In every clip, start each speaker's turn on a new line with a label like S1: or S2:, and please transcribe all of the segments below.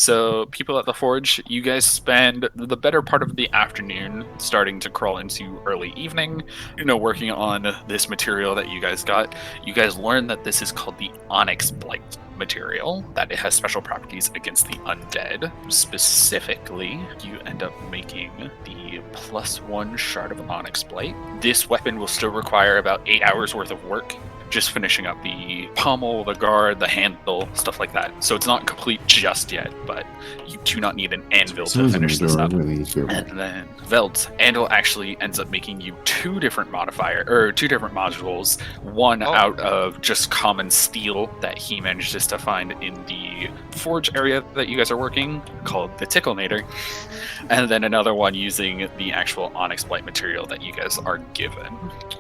S1: So, people at the forge, you guys spend the better part of the afternoon starting to crawl into early evening, working on this material that you guys got. You guys learn that this is called the Onyx Blight material, that it has special properties against the undead. Specifically, you end up making the +1 shard of Onyx Blight. This weapon will still require about 8 hours worth of work, just finishing up the pommel, the guard, the handle, stuff like that. So it's not complete just yet, but you do not need an anvil to finish this up.
S2: Really
S1: and then Velt, Anvil actually ends up making you two different modules. One out of just common steel that he manages to find in the forge area that you guys are working, called the Ticklenator. And then another one using the actual Onyx Blight material that you guys are given,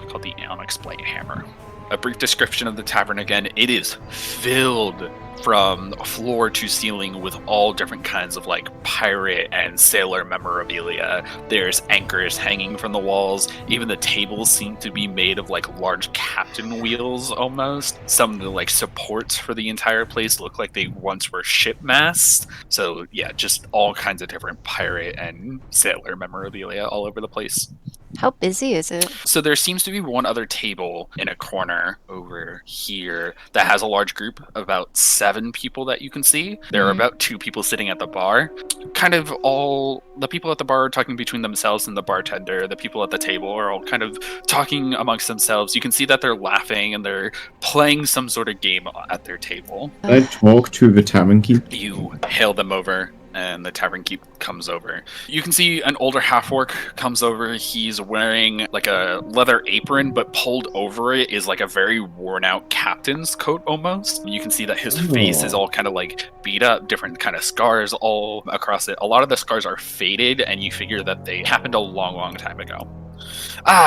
S1: called the Onyx Blight Hammer. A brief description of the tavern again. It is filled from floor to ceiling with all different kinds of pirate and sailor memorabilia. There's anchors hanging from the walls. Even the tables seem to be made of large captain wheels almost. Some of the supports for the entire place look like they once were ship masts. So yeah, just all kinds of different pirate and sailor memorabilia all over the place.
S3: How busy is it?
S1: So there seems to be one other table in a corner over here that has a large group of about 7 people that you can see. There are about 2 people sitting at the bar. Kind of all the people at the bar are talking between themselves and the bartender. The people at the table are all kind of talking amongst themselves. You can see that they're laughing and they're playing some sort of game at their table.
S2: Can I talk to the tavern keep?
S1: You hail them over, and the tavern keep comes over. You can see an older half-orc comes over. He's wearing a leather apron, but pulled over it is a very worn-out captain's coat almost. You can see that his face is all kind of beat up, different kind of scars all across it. A lot of the scars are faded, and you figure that they happened a long, long time ago.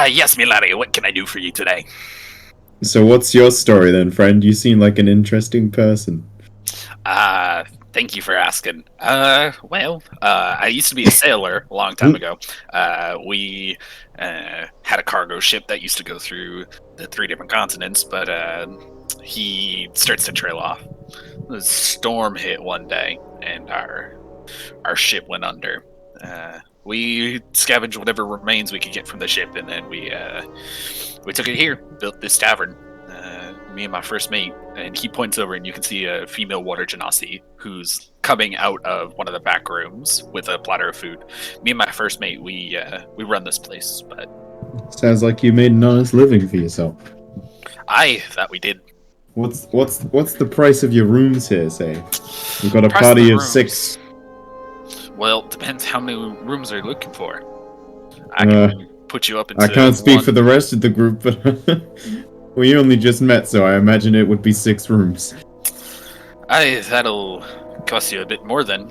S1: Yes, milady, what can I do for you today?
S2: So what's your story then, friend? You seem like an interesting person.
S1: Thank you for asking. I used to be a sailor a long time ago. We had a cargo ship that used to go through the 3 different continents, but he starts to trail off. The storm hit one day, and our ship went under. We scavenged whatever remains we could get from the ship, and then we took it here, built this tavern. Me and my first mate, and he points over and you can see a female water genasi who's coming out of one of the back rooms with a platter of food. Me and my first mate, we run this place, but...
S2: Sounds like you made an honest living for yourself.
S1: Aye, that we did.
S2: What's the price of your rooms here, say? We've got a party of 6.
S1: Well, depends how many rooms are you looking for. I can put you up into...
S2: I can't speak for the rest of the group, but... We only just met, so I imagine it would be 6 rooms.
S1: That'll cost you a bit more then.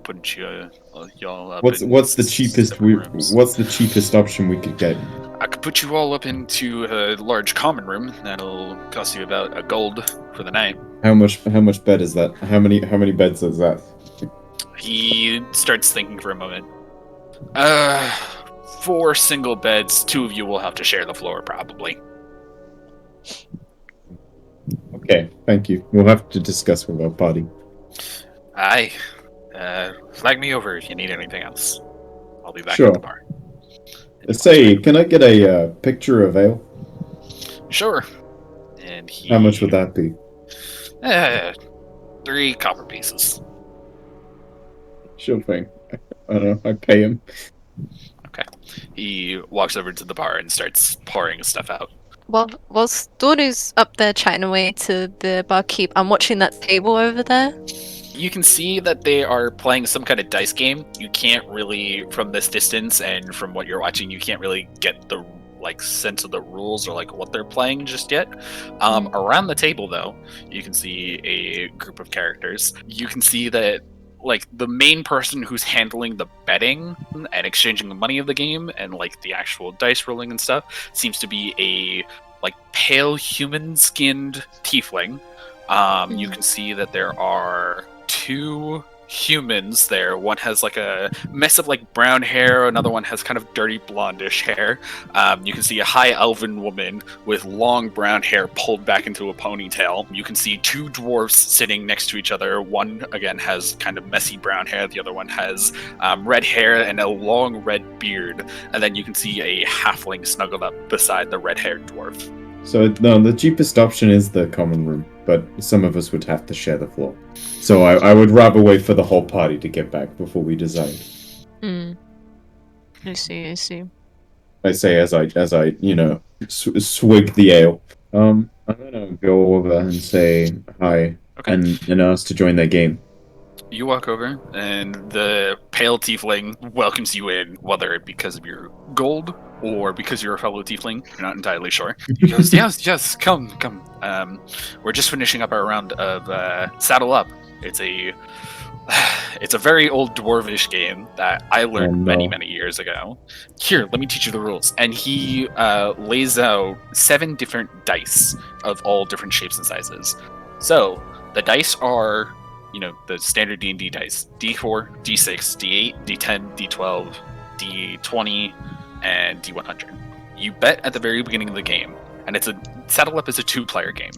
S1: Putting y'all up.
S2: What's the cheapest? What's the cheapest option we could get?
S1: I could put you all up into a large common room. That'll cost you about a gold for the night.
S2: How much bed is that? How many beds is that?
S1: He starts thinking for a moment. 4 single beds. 2 of you will have to share the floor, probably.
S2: Okay, thank you. We'll have to discuss with our party.
S1: Aye. Flag me over if you need anything else. I'll be back
S2: Sure.
S1: at the bar.
S2: Say, can I get a picture of Ale?
S1: Sure. And
S2: How much would that be?
S1: 3 copper pieces.
S2: Sure thing. I don't know. I pay him.
S1: Okay. He walks over to the bar and starts pouring stuff out.
S3: Well, whilst Dornu's up there chatting away to the barkeep, I'm watching that table over there.
S1: You can see that they are playing some kind of dice game. You can't really, from this distance and from what you're watching, you can't really get the sense of the rules or what they're playing just yet. Around the table, though, you can see a group of characters. You can see that the main person who's handling the betting and exchanging the money of the game and the actual dice rolling and stuff seems to be a pale human-skinned tiefling. You can see that there are 2 humans there. One has like a mess of like brown hair, another one has kind of dirty blondish hair. You can see a high elven woman with long brown hair pulled back into a ponytail. You can see two dwarfs sitting next to each other. One again has kind of messy brown hair, the other one has red hair and a long red beard, and then you can see a halfling snuggled up beside the red-haired dwarf.
S2: So no, the cheapest option is the common room, but some of us would have to share the floor. So I would rather wait for the whole party to get back before we decide.
S3: I see.
S2: I say as I swig the ale. I'm gonna go over and say hi and ask to join their game.
S1: You walk over, and the pale tiefling welcomes you in, whether it because of your gold or because you're a fellow tiefling. You're not entirely sure. He goes, yes, come. We're just finishing up our round of Saddle Up. It's a very old dwarvish game that I learned many years ago. Here, let me teach you the rules. And he lays out 7 different dice of all different shapes and sizes. So the dice are, the standard D&D dice: D4, D6, D8, D10, D12, D20, and D100. You bet at the very beginning of the game, and Saddle Up is a 2-player game.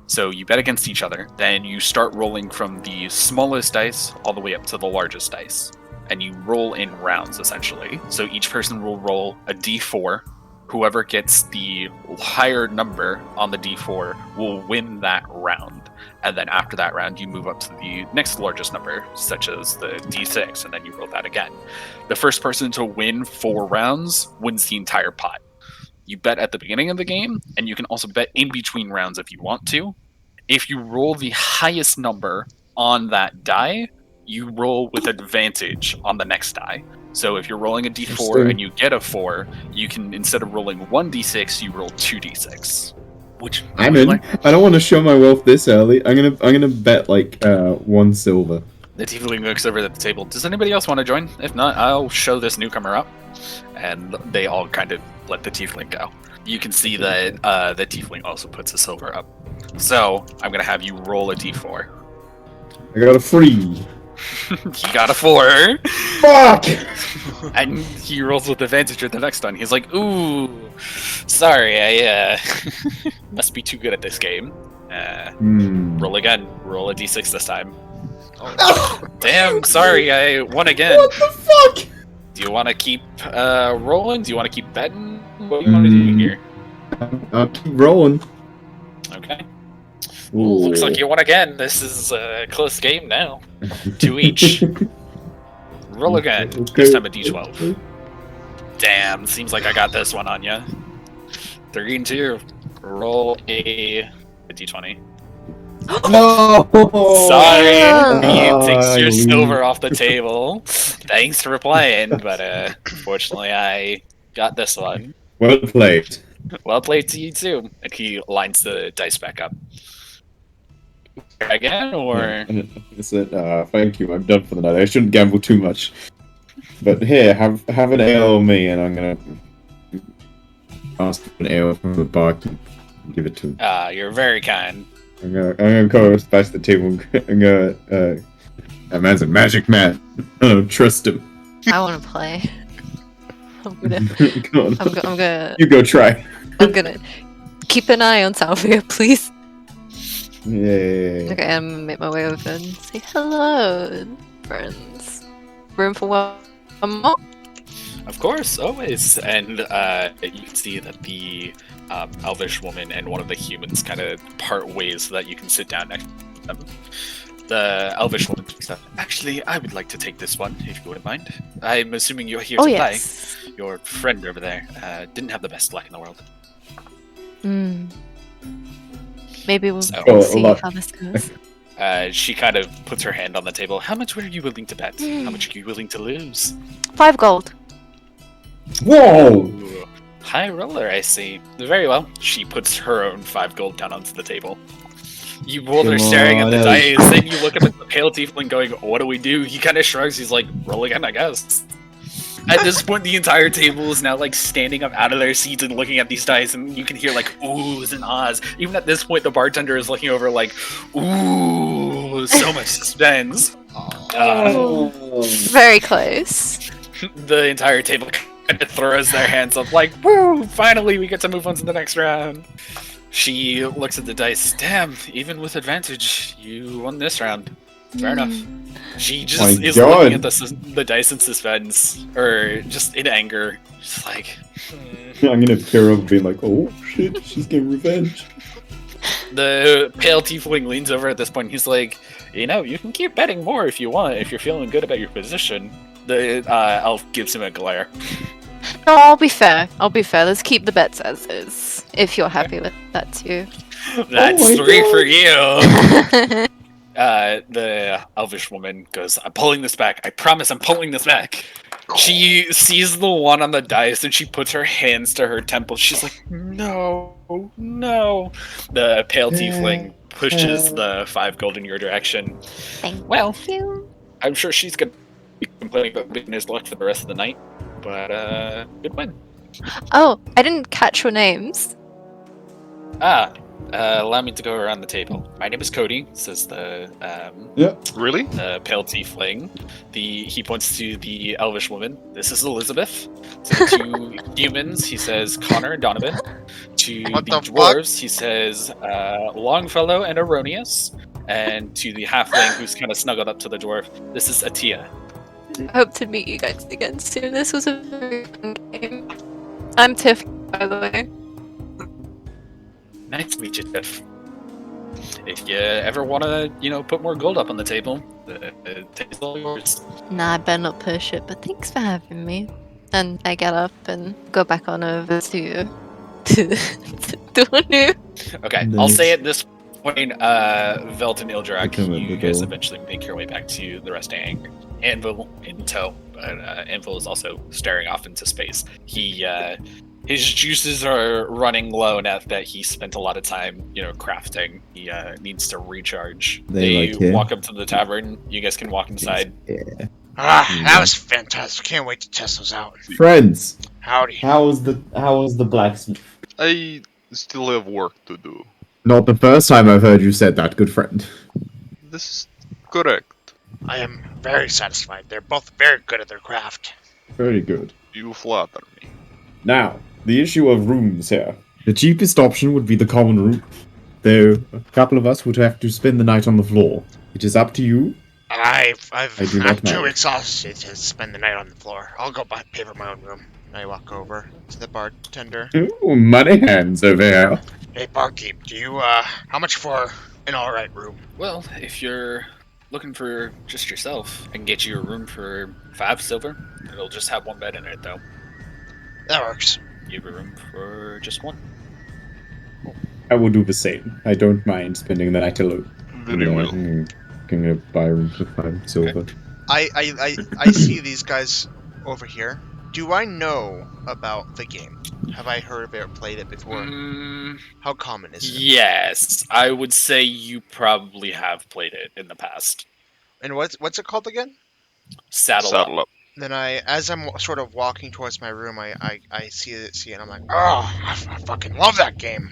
S1: So you bet against each other, then you start rolling from the smallest dice all the way up to the largest dice. And you roll in rounds, essentially. So each person will roll a D4. Whoever gets the higher number on the D4 will win that round. And then after that round, you move up to the next largest number, such as the D6, and then you roll that again. The first person to win 4 rounds wins the entire pot. You bet at the beginning of the game, and you can also bet in between rounds if you want to. If you roll the highest number on that die, you roll with advantage on the next die. So if you're rolling a d4 and you get a 4, you can, instead of rolling 1d6, you roll 2d6. Which
S2: I'm in. I don't want to show my wealth this early. I'm gonna bet like 1 silver.
S1: The tiefling looks over at the table. Does anybody else want to join? If not, I'll show this newcomer up. And they all kind of let the tiefling go. You can see that the tiefling also puts a silver up. So I'm gonna have you roll a d4.
S2: I got a 3.
S1: He got a 4.
S2: Fuck!
S1: And he rolls with advantage at the next one. He's like, ooh, sorry, I must be too good at this game. Roll again. Roll a d6 this time. Oh, damn, sorry, I won again.
S2: What the fuck?
S1: Do you want to keep rolling? Do you want to keep betting? What do you want to do here?
S2: I'll keep rolling.
S1: Okay. Ooh, looks like you won again. This is a close game now. 2 each. Roll again.
S2: Okay.
S1: This time a d12. Damn, seems like I got this one on ya. 3 and 2. Roll a d20.
S2: No!
S1: Sorry, he takes your silver off the table. Thanks for playing, but unfortunately I got this one.
S2: Well played.
S1: Well played to you too. And he lines the dice back up. Again, or?
S2: Thank you, I'm done for the night. I shouldn't gamble too much. But here, have an ale on me, and I'm gonna ask for an ale from the barkeep. Give it to him.
S1: You're very kind.
S2: I'm gonna go back to the table and go, that man's a magic man. I don't trust him.
S3: I want to play. I'm gonna.
S2: Go on.
S3: I'm gonna.
S2: You go try.
S3: I'm gonna keep an eye on Salvia, please.
S2: Yeah.
S3: Okay, I'm gonna make my way over and say hello, friends. Room for one more?
S1: Of course, always. And you can see that the elvish woman and one of the humans kind of part ways so that you can sit down next to them. The elvish woman picks up. Actually, I would like to take this one, if you wouldn't mind. I'm assuming you're here to
S3: yes.
S1: play. Your friend over there didn't have the best luck in the world.
S3: Maybe we'll
S1: So-
S3: see how this goes.
S1: She kind of puts her hand on the table. How much were you willing to bet? How much are you willing to lose?
S3: 5 gold.
S2: Whoa!
S1: Ooh, high roller, I see. Very well. She puts her own 5 gold down onto the table. You both are
S2: Come
S1: staring at
S2: on,
S1: the
S2: Ellie.
S1: dice, then you look up at the pale tiefling going, what do we do? He kind of shrugs, he's like, roll again, I guess. At this point, the entire table is now like standing up out of their seats and looking at these dice, and you can hear like oohs and ahs. Even at this point, the bartender is looking over like, ooh, so much suspense.
S3: Very close.
S1: The entire table kind of throws their hands up like, woo, finally we get to move on to the next round. She looks at the dice. Damn, even with advantage, you won this round. Fair enough. She just is looking at the dice in suspense, or just in anger. Just like,
S2: I'm gonna pair up being like, oh shit, she's getting revenge.
S1: The pale tiefling leans over at this point. He's like, you know, you can keep betting more if you want, if you're feeling good about your position. The elf gives him a glare.
S3: No, I'll be fair. Let's keep the bets as is, if you're happy with that too.
S1: That's 3 for you. The elvish woman goes, I'm pulling this back. I promise I'm pulling this back. She sees the one on the dice and she puts her hands to her temples. She's like, no, no. The pale tiefling pushes the 5 gold in your direction.
S3: Thank you.
S1: I'm sure she's going to be complaining about being his luck for the rest of the night. But, good win.
S3: Oh, I didn't catch your names.
S1: Allow me to go around the table. My name is Cody, says the
S4: Really?
S1: the pale tiefling. He points to the elvish woman. This is Elizabeth. To the 2 humans, he says Connor and Donovan. To
S5: What
S1: the
S5: the
S1: dwarves, he says Longfellow and Erroneous. And to the halfling, who's kind of snuggled up to the dwarf, this is Atia.
S3: I hope to meet you guys again soon. This was a very fun game. I'm Tiff, by the way.
S1: Nice to meet you, Tiff. If you ever want to, put more gold up on the table, the table's all yours.
S3: Nah, I better not push it, but thanks for having me. And I get up and go back on over to Dornu.
S1: Okay,
S2: Nice.
S1: I'll say at this point, Velt and Ildraak,
S2: Become a
S1: you guys
S2: little-
S1: eventually make your way back to the resting Anvil in tow. But Anvil is also staring off into space. His juices are running low now that he spent a lot of time, crafting. He needs to recharge.
S2: They like him.
S1: walk up to the tavern. You guys can walk inside.
S2: Yeah.
S5: That was fantastic. Can't wait to test those out.
S2: Friends,
S5: Howdy.
S2: how was the blacksmith?
S4: I still have work to do.
S2: Not the first time I've heard you said that, good friend.
S4: This is correct.
S5: I am very satisfied. They're both very good at their craft.
S2: Very good.
S4: You flatter me.
S2: Now, the issue of rooms here. The cheapest option would be the common room, though a couple of us would have to spend the night on the floor. It is up to you.
S5: I'm
S2: do not
S5: too
S2: know.
S5: exhausted to spend the night on the floor. I'll go pay for my own room. I walk over to the bartender.
S2: Ooh, money hands over here.
S5: Hey, barkeep, do you, how much for an alright room?
S1: Well, if you're looking for just yourself, I can get you a room for 5 silver. It'll just have 1 bed in it, though.
S5: That works.
S1: You have a room for just 1.
S2: I will do the same. I don't mind spending the night alone.
S4: Very well.
S2: I'm gonna buy a room for 5 silver.
S5: I see these guys over here. Do I know about the game? Have I heard of it or played it before? How common is it?
S1: Yes, I would say you probably have played it in the past.
S5: And what's it called again?
S1: Saddle up.
S5: Then as I'm sort of walking towards my room, I see it, and I'm like, oh, I fucking love that game.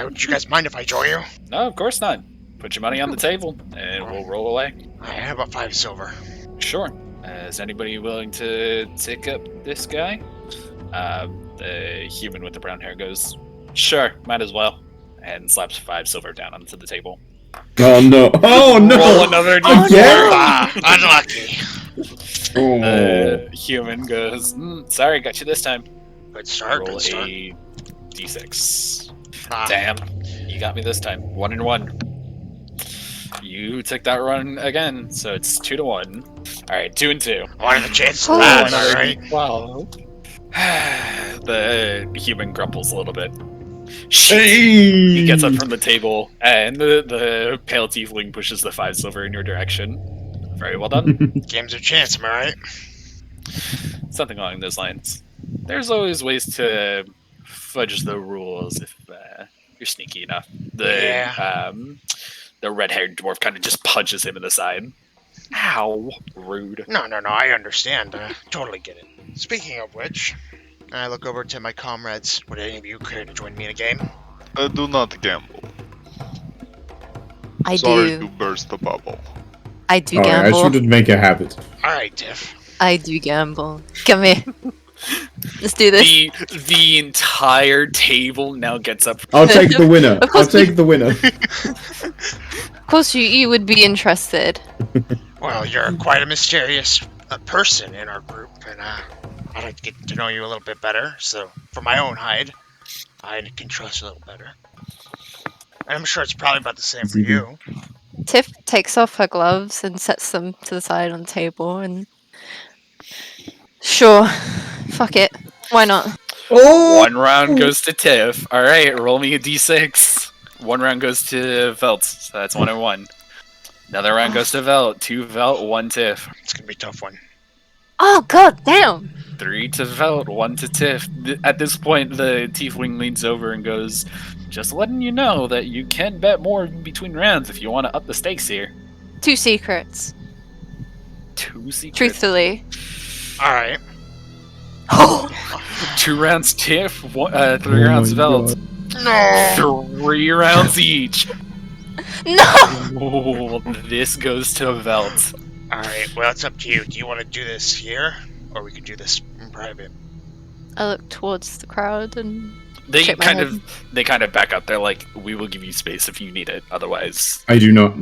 S5: Would you guys mind if I join you?
S1: No, of course not. Put your money on the table, and we'll roll away.
S5: How about 5 silver?
S1: Sure. Is anybody willing to take up this guy? The human with the brown hair goes, sure, might as well, and slaps 5 silver down onto the table.
S2: Oh no! Oh no!
S1: Roll another
S2: Oh,
S1: d4.
S2: yeah.
S5: Unlucky.
S1: The human goes, sorry, got you this time.
S5: Good start,
S1: Roll
S5: good start.
S1: a d6.
S5: Ah,
S1: Damn, you got me this time. 1 and 1. You took that run again, so it's 2 to 1. All right, 2 and 2.
S5: What are the chances
S3: Oh,
S5: of that, am I
S1: Another
S5: right?
S1: d12. The human grumples a little bit.
S2: Hey!
S1: He gets up from the table, and the pale tiefling pushes the 5 silver in your direction. Very well done.
S5: Games of chance, am I right?
S1: Something along those lines. There's always ways to fudge the rules if you're sneaky enough. The red-haired dwarf kind of just punches him in the side. Ow! Rude.
S5: No, I understand. Totally get it. Speaking of which, I look over to my comrades. Would any of you care to join me in a game?
S4: I do not gamble.
S3: I
S4: Sorry
S3: do.
S4: to burst the bubble.
S3: I do
S2: Alright, I
S3: gamble.
S2: shouldn't make a habit.
S5: Alright, Tiff.
S3: I do gamble. Come here. Let's do this.
S1: The entire table now gets up.
S2: I'll take the winner.
S3: Of course
S2: I'll take the winner.
S3: Of course, you would be interested.
S5: Well, you're quite a mysterious person in our group, and I'd like to get to know you a little bit better, so for my own hide, I can trust you a little better. And I'm sure it's probably about the same for you.
S3: Tiff takes off her gloves and sets them to the side on the table, and sure, fuck it, why not?
S2: Oh!
S1: One round goes to Tiff. All right, roll me a d6. One round goes to Velt. So that's 1 and 1. Another round goes to Velt. 2 Velt, 1 Tiff.
S5: It's gonna be a tough one.
S3: Oh god damn!
S1: 3 to Velt, 1 to Tiff. At this point, the tiefling leans over and goes, "Just letting you know that you can bet more in between rounds if you want to up the stakes here."
S3: 2 secrets.
S1: 2 secrets.
S3: Truthfully.
S5: Alright.
S1: 2 rounds Tiff, 3
S2: Oh
S1: rounds
S2: my
S1: Velt.
S2: God.
S5: No!
S1: 3 rounds each.
S3: No!
S1: Oh, this goes to Velt.
S5: Alright, well, it's up to you. Do you want to do this here, or we could do this in private?
S3: I look towards the crowd and
S1: They
S3: shake my
S1: kind
S3: head.
S1: of back up. They're like, "We will give you space if you need it. Otherwise,
S2: I do not.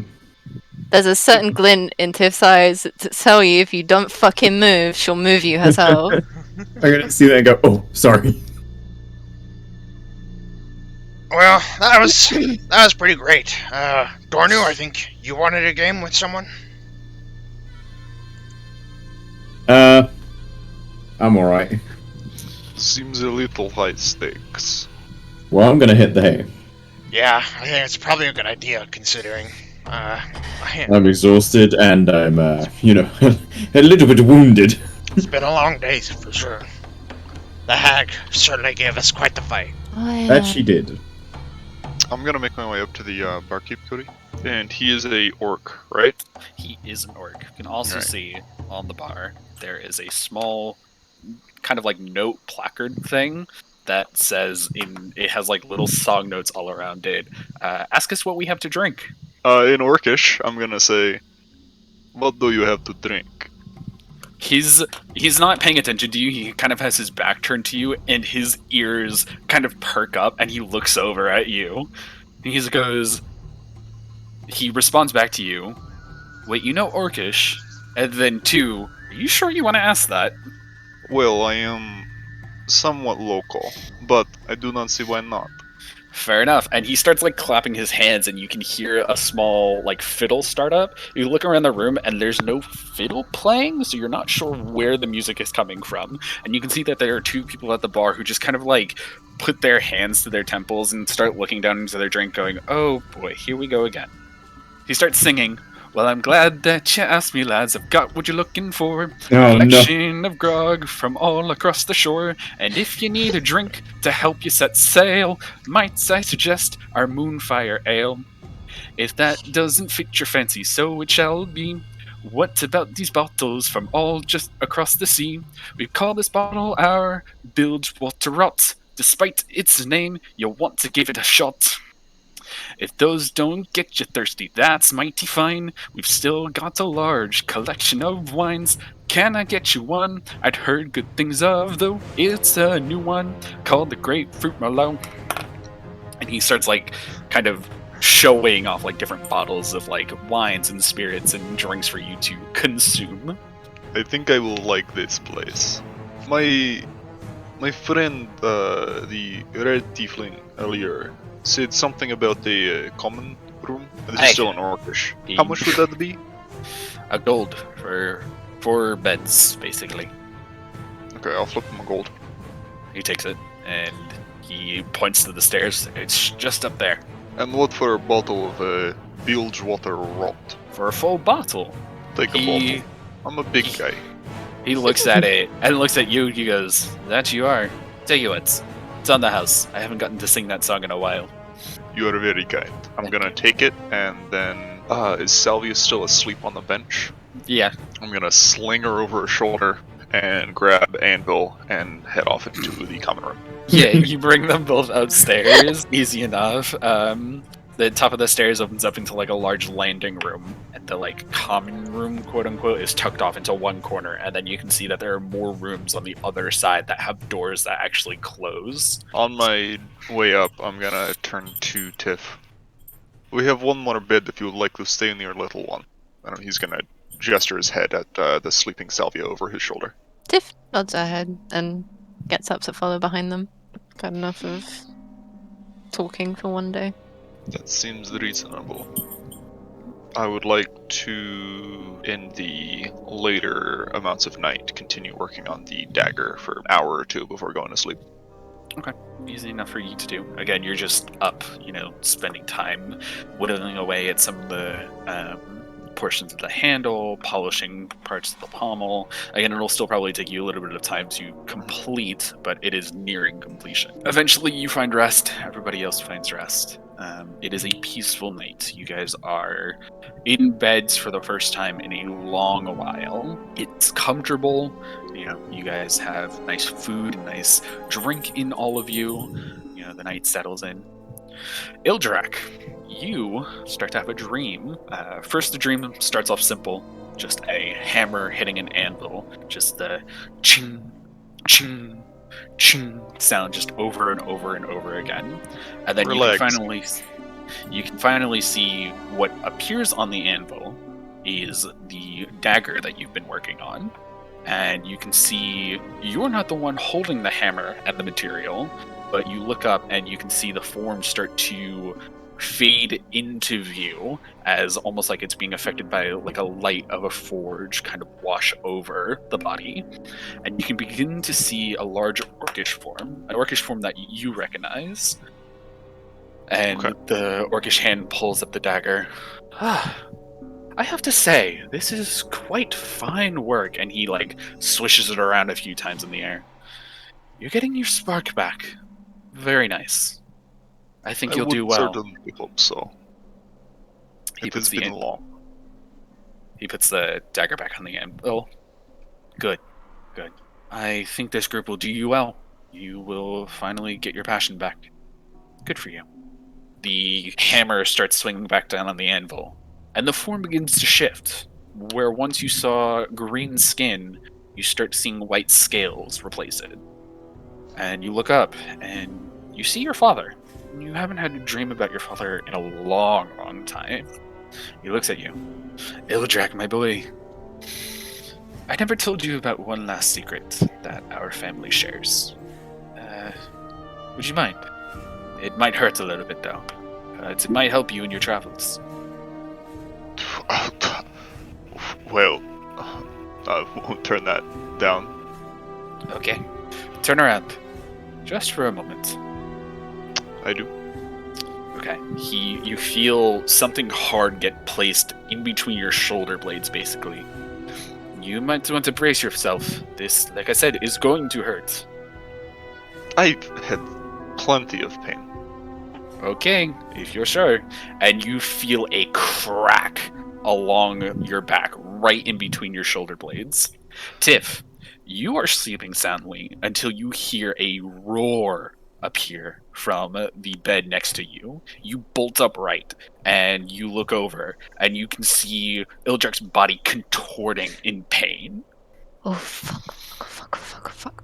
S3: There's a certain glint in Tiff's eyes to tell you if you don't fucking move, she'll move you herself.
S2: I'm gonna see that and go, oh, sorry.
S5: Well, that was pretty great. Dornu, I think you wanted a game with someone?
S2: I'm alright.
S4: Seems a little high stakes.
S2: Well, I'm gonna hit the hay.
S5: Yeah, I think it's probably a good idea, considering,
S2: I'm exhausted and I'm, a little bit wounded.
S5: it's been a long day, for sure. The hag certainly gave us quite the fight.
S3: Oh, yeah.
S2: That she did.
S4: I'm gonna make my way up to the barkeep, Cody. And he is a orc, right?
S1: he is an orc. You can also
S4: Right.
S1: see on the bar there is a small, kind of like note placard thing that says it has like little song notes all around it. Ask us what we have to drink.
S4: In orcish, I'm gonna say, what do you have to drink?
S1: He's not paying attention to you. He kind of has his back turned to you, and his ears kind of perk up, and he looks over at you. And he goes. He responds back to you. Wait, you know Orcish? And then 2. Are you sure you want to ask that?
S4: Well, I am somewhat local, but I do not see why not.
S1: Fair enough. And he starts like clapping his hands, and you can hear a small like fiddle start up. You look around the room, and there's no fiddle playing, so you're not sure where the music is coming from. And you can see that there are 2 people at the bar who just kind of like put their hands to their temples and start looking down into their drink, going, "Oh boy, here we go again." He starts singing. Well, I'm glad that you asked me, lads. I've got what you're looking for.
S2: Oh, no.
S1: Collection of grog from all across the shore. And if you need a drink to help you set sail, might I suggest our Moonfire Ale? If that doesn't fit your fancy, so it shall be. What about these bottles from all just across the sea? We call this bottle our Bilgewater Rot. Despite its name, you'll want to give it a shot. If those don't get you thirsty, that's mighty fine. We've still got a large collection of wines. Can I get you one? I'd heard good things of, though. It's a new one called the Grapefruit Merlot. And he starts like kind of showing off like different bottles of like wines and spirits and drinks for you to consume.
S4: I think I will like this place. My friend, the red tiefling earlier, said something about the common room. This
S1: Hey.
S4: is still an orcish. How much would that be?
S1: A gold for 4 beds, basically.
S4: Okay, I'll flip him a gold.
S1: He takes it and he points to the stairs. It's just up there.
S4: And what for a bottle of Bilgewater Rot?
S1: For a full bottle.
S4: Take a
S1: He
S4: bottle. I'm a big guy.
S1: he looks at it and looks at you. He goes, "That you are. Tell you what, it's on the house. I haven't gotten to sing that song in a while."
S4: You are very kind. I'm gonna take it, and then... is Salvia still asleep on the bench?
S1: Yeah.
S4: I'm gonna sling her over her shoulder and grab Anvil and head off into the common room.
S1: Yeah, you bring them both upstairs. Easy enough. the top of the stairs opens up into like a large landing room, and the like common room, quote unquote, is tucked off into one corner, and then you can see that there are more rooms on the other side that have doors that actually close.
S4: On my way up, I'm gonna turn to Tiff. We have one more bed if you would like to stay in your little one. And he's gonna gesture his head at the sleeping Salvia over his shoulder.
S3: Tiff nods her head and gets up to follow behind them. Got enough of talking for one day.
S4: That seems reasonable. I would like to, in the later amounts of night, continue working on the dagger for an hour or two before going to sleep.
S1: Okay, easy enough for you to do. Again, you're just up, spending time whittling away at some of the portions of the handle, polishing parts of the pommel. Again, it'll still probably take you a little bit of time to complete, but it is nearing completion. Eventually, you find rest. Everybody else finds rest. It is a peaceful night. You guys are in beds for the first time in a long while. It's comfortable. You guys have nice food, nice drink in all of you. The night settles in. Ildraak, you start to have a dream. First, the dream starts off simple. Just a hammer hitting an anvil. Just the ching, ching, ching sound just over and over and over again. And then you can finally see what appears on the anvil is the dagger that you've been working on. And you can see you're not the one holding the hammer and the material, but you look up and you can see the form start to fade into view as almost like it's being affected by like a light of a forge kind of wash over the body. And you can begin to see a large orcish form that you recognize. And the orcish hand pulls up the dagger. I have to say, this is quite fine work. And he swishes it around a few times in the air. You're getting your spark back. Very nice. I think you'll do well.
S4: I certainly hope so. It has been long.
S1: He puts the dagger back on the anvil. Good. I think this group will do you well. You will finally get your passion back. Good for you. The hammer starts swinging back down on the anvil, and the form begins to shift. Where once you saw green skin, you start seeing white scales replace it. And you look up, and you see your father. You haven't had a dream about your father in a long, long time. He looks at you. Ildraak, my boy. I never told you about one last secret that our family shares. Would you mind? It might hurt a little bit, though. It might help you in your travels.
S4: Well, I won't turn that down.
S1: Okay. Turn around. Just for a moment.
S4: I do.
S1: Okay. You feel something hard get placed in between your shoulder blades, basically. You might want to brace yourself. This, like I said, is going to hurt.
S4: I've had plenty of pain.
S1: Okay, if you're sure. And you feel a crack along your back, right in between your shoulder blades. Tiff, you are sleeping soundly until you hear a roar appear from the bed next to you. You bolt upright, and you look over, and you can see Ildraak's body contorting in pain.
S3: Oh, fuck.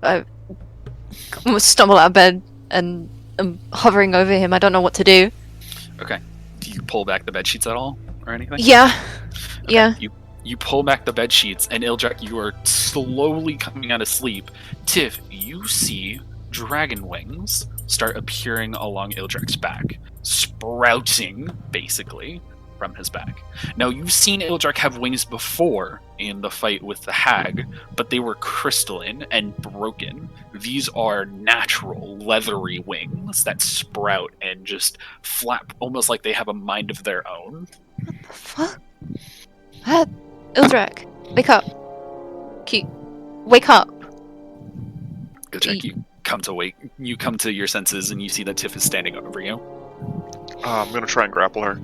S3: I almost stumble out of bed, and I'm hovering over him. I don't know what to do.
S1: Okay. Do you pull back the bed sheets at all, or anything?
S3: Yeah.
S1: Okay.
S3: Yeah.
S1: You pull back the bed sheets, and Ildraak, you are slowly coming out of sleep. Tiff, you see dragon wings start appearing along Ildraak's back, sprouting, basically, from his back. Now, you've seen Ildraak have wings before in the fight with the hag, but they were crystalline and broken. These are natural, leathery wings that sprout and just flap, almost like they have a mind of their own.
S3: What the fuck? Ildraak, wake up. Wake up.
S1: Ildraak, you come to your senses, and you see that Tiff is standing over you.
S4: I'm gonna try and grapple her.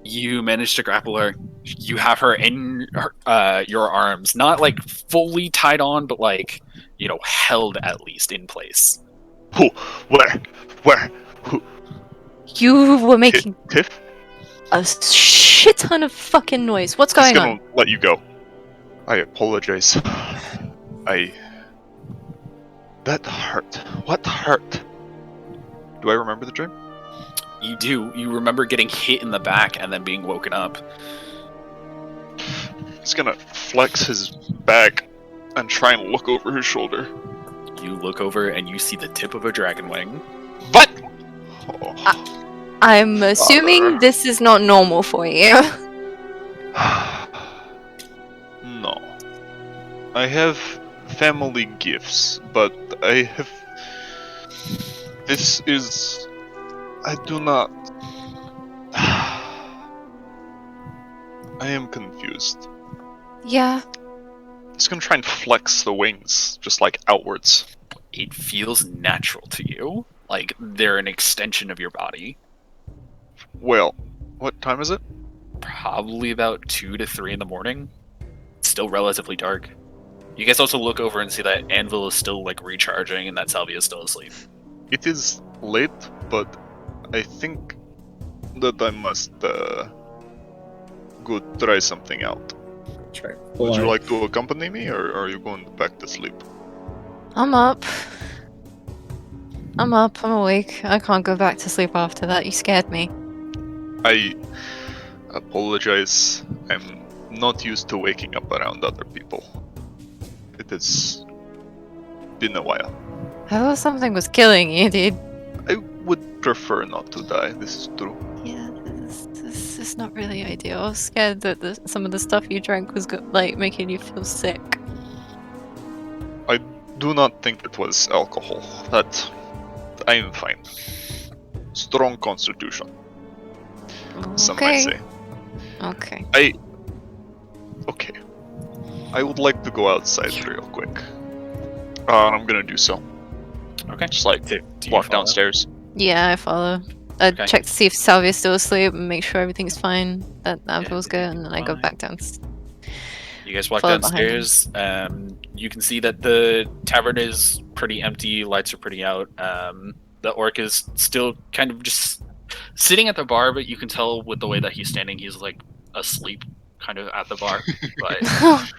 S1: You manage to grapple her. You have her in your arms, not fully tied on, but held at least in place.
S4: Who? Where? Who?
S3: You were making
S4: Tiff?
S3: a shit ton of fucking noise. What's
S4: Just
S3: going
S4: gonna
S3: on?
S4: let you go. I apologize. That hurt. What hurt? Do I remember the dream?
S1: You do. You remember getting hit in the back and then being woken up.
S4: He's gonna flex his back and try and look over his shoulder.
S1: You look over and you see the tip of a dragon wing.
S4: What? Oh.
S3: I'm assuming this is not normal for you.
S4: No. I have family gifts, but I have... This is... I do not... I am confused.
S3: Yeah.
S4: He's gonna try and flex the wings, just like outwards.
S1: It feels natural to you. Like they're an extension of your body.
S4: Well, what time is it?
S1: Probably about 2 to 3 in the morning. It's still relatively dark. You guys also look over and see that Anvil is still like recharging and that Salvia is still asleep.
S4: It is late, but I think that I must go try something out.
S2: Try.
S4: Would you like to accompany me, or are you going back to sleep?
S3: I'm up. I'm awake. I can't go back to sleep after that. You scared me.
S4: I apologize. I'm not used to waking up around other people. It has been a while.
S3: I thought something was killing you, dude.
S4: I would prefer not to die, this is true.
S3: Yeah, this is not really ideal. I was scared that some of the stuff you drank was like making you feel sick.
S4: I do not think it was alcohol. That I am fine. Strong constitution, some might say.
S3: Okay.
S4: Okay. I would like to go outside real quick. I'm gonna do so.
S1: Okay.
S4: Just like
S1: Do you
S4: walk
S1: follow?
S4: downstairs.
S3: Yeah, I follow. I
S1: Okay.
S3: check to see if Salvia's still asleep and make sure everything's fine. That
S1: Yeah,
S3: feels good, and then I go
S1: fine.
S3: back down.
S1: You guys walk
S3: Follow behind him.
S1: downstairs. You can see that the tavern is pretty empty. Lights are pretty out. The orc is still kind of just sitting at the bar, but you can tell with the way that he's standing, he's like asleep, kind of at the bar. But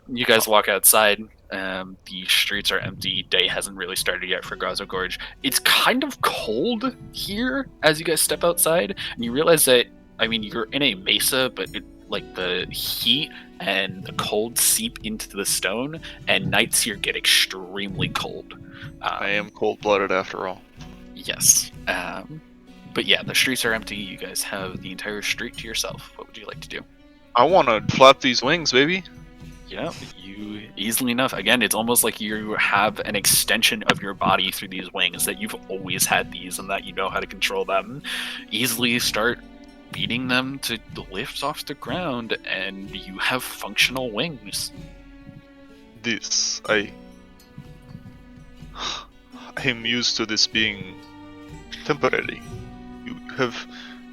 S1: you guys walk outside. The streets are empty. Day hasn't really started yet for Grazo Gorge. It's kind of cold here as you guys step outside, and you realize that, I mean, you're in a mesa, but like the heat and the cold seep into the stone, and nights here get extremely cold.
S4: I am cold-blooded after all.
S1: Yes. But yeah, the streets are empty. You guys have the entire street to yourself. What would you like to do?
S4: I want to flap these wings, baby.
S1: Yeah, you easily enough. Again, it's almost like you have an extension of your body through these wings, that you've always had these and that you know how to control them. Easily start beating them to lift off the ground, and you have functional wings.
S4: This, I am used to this being temporary.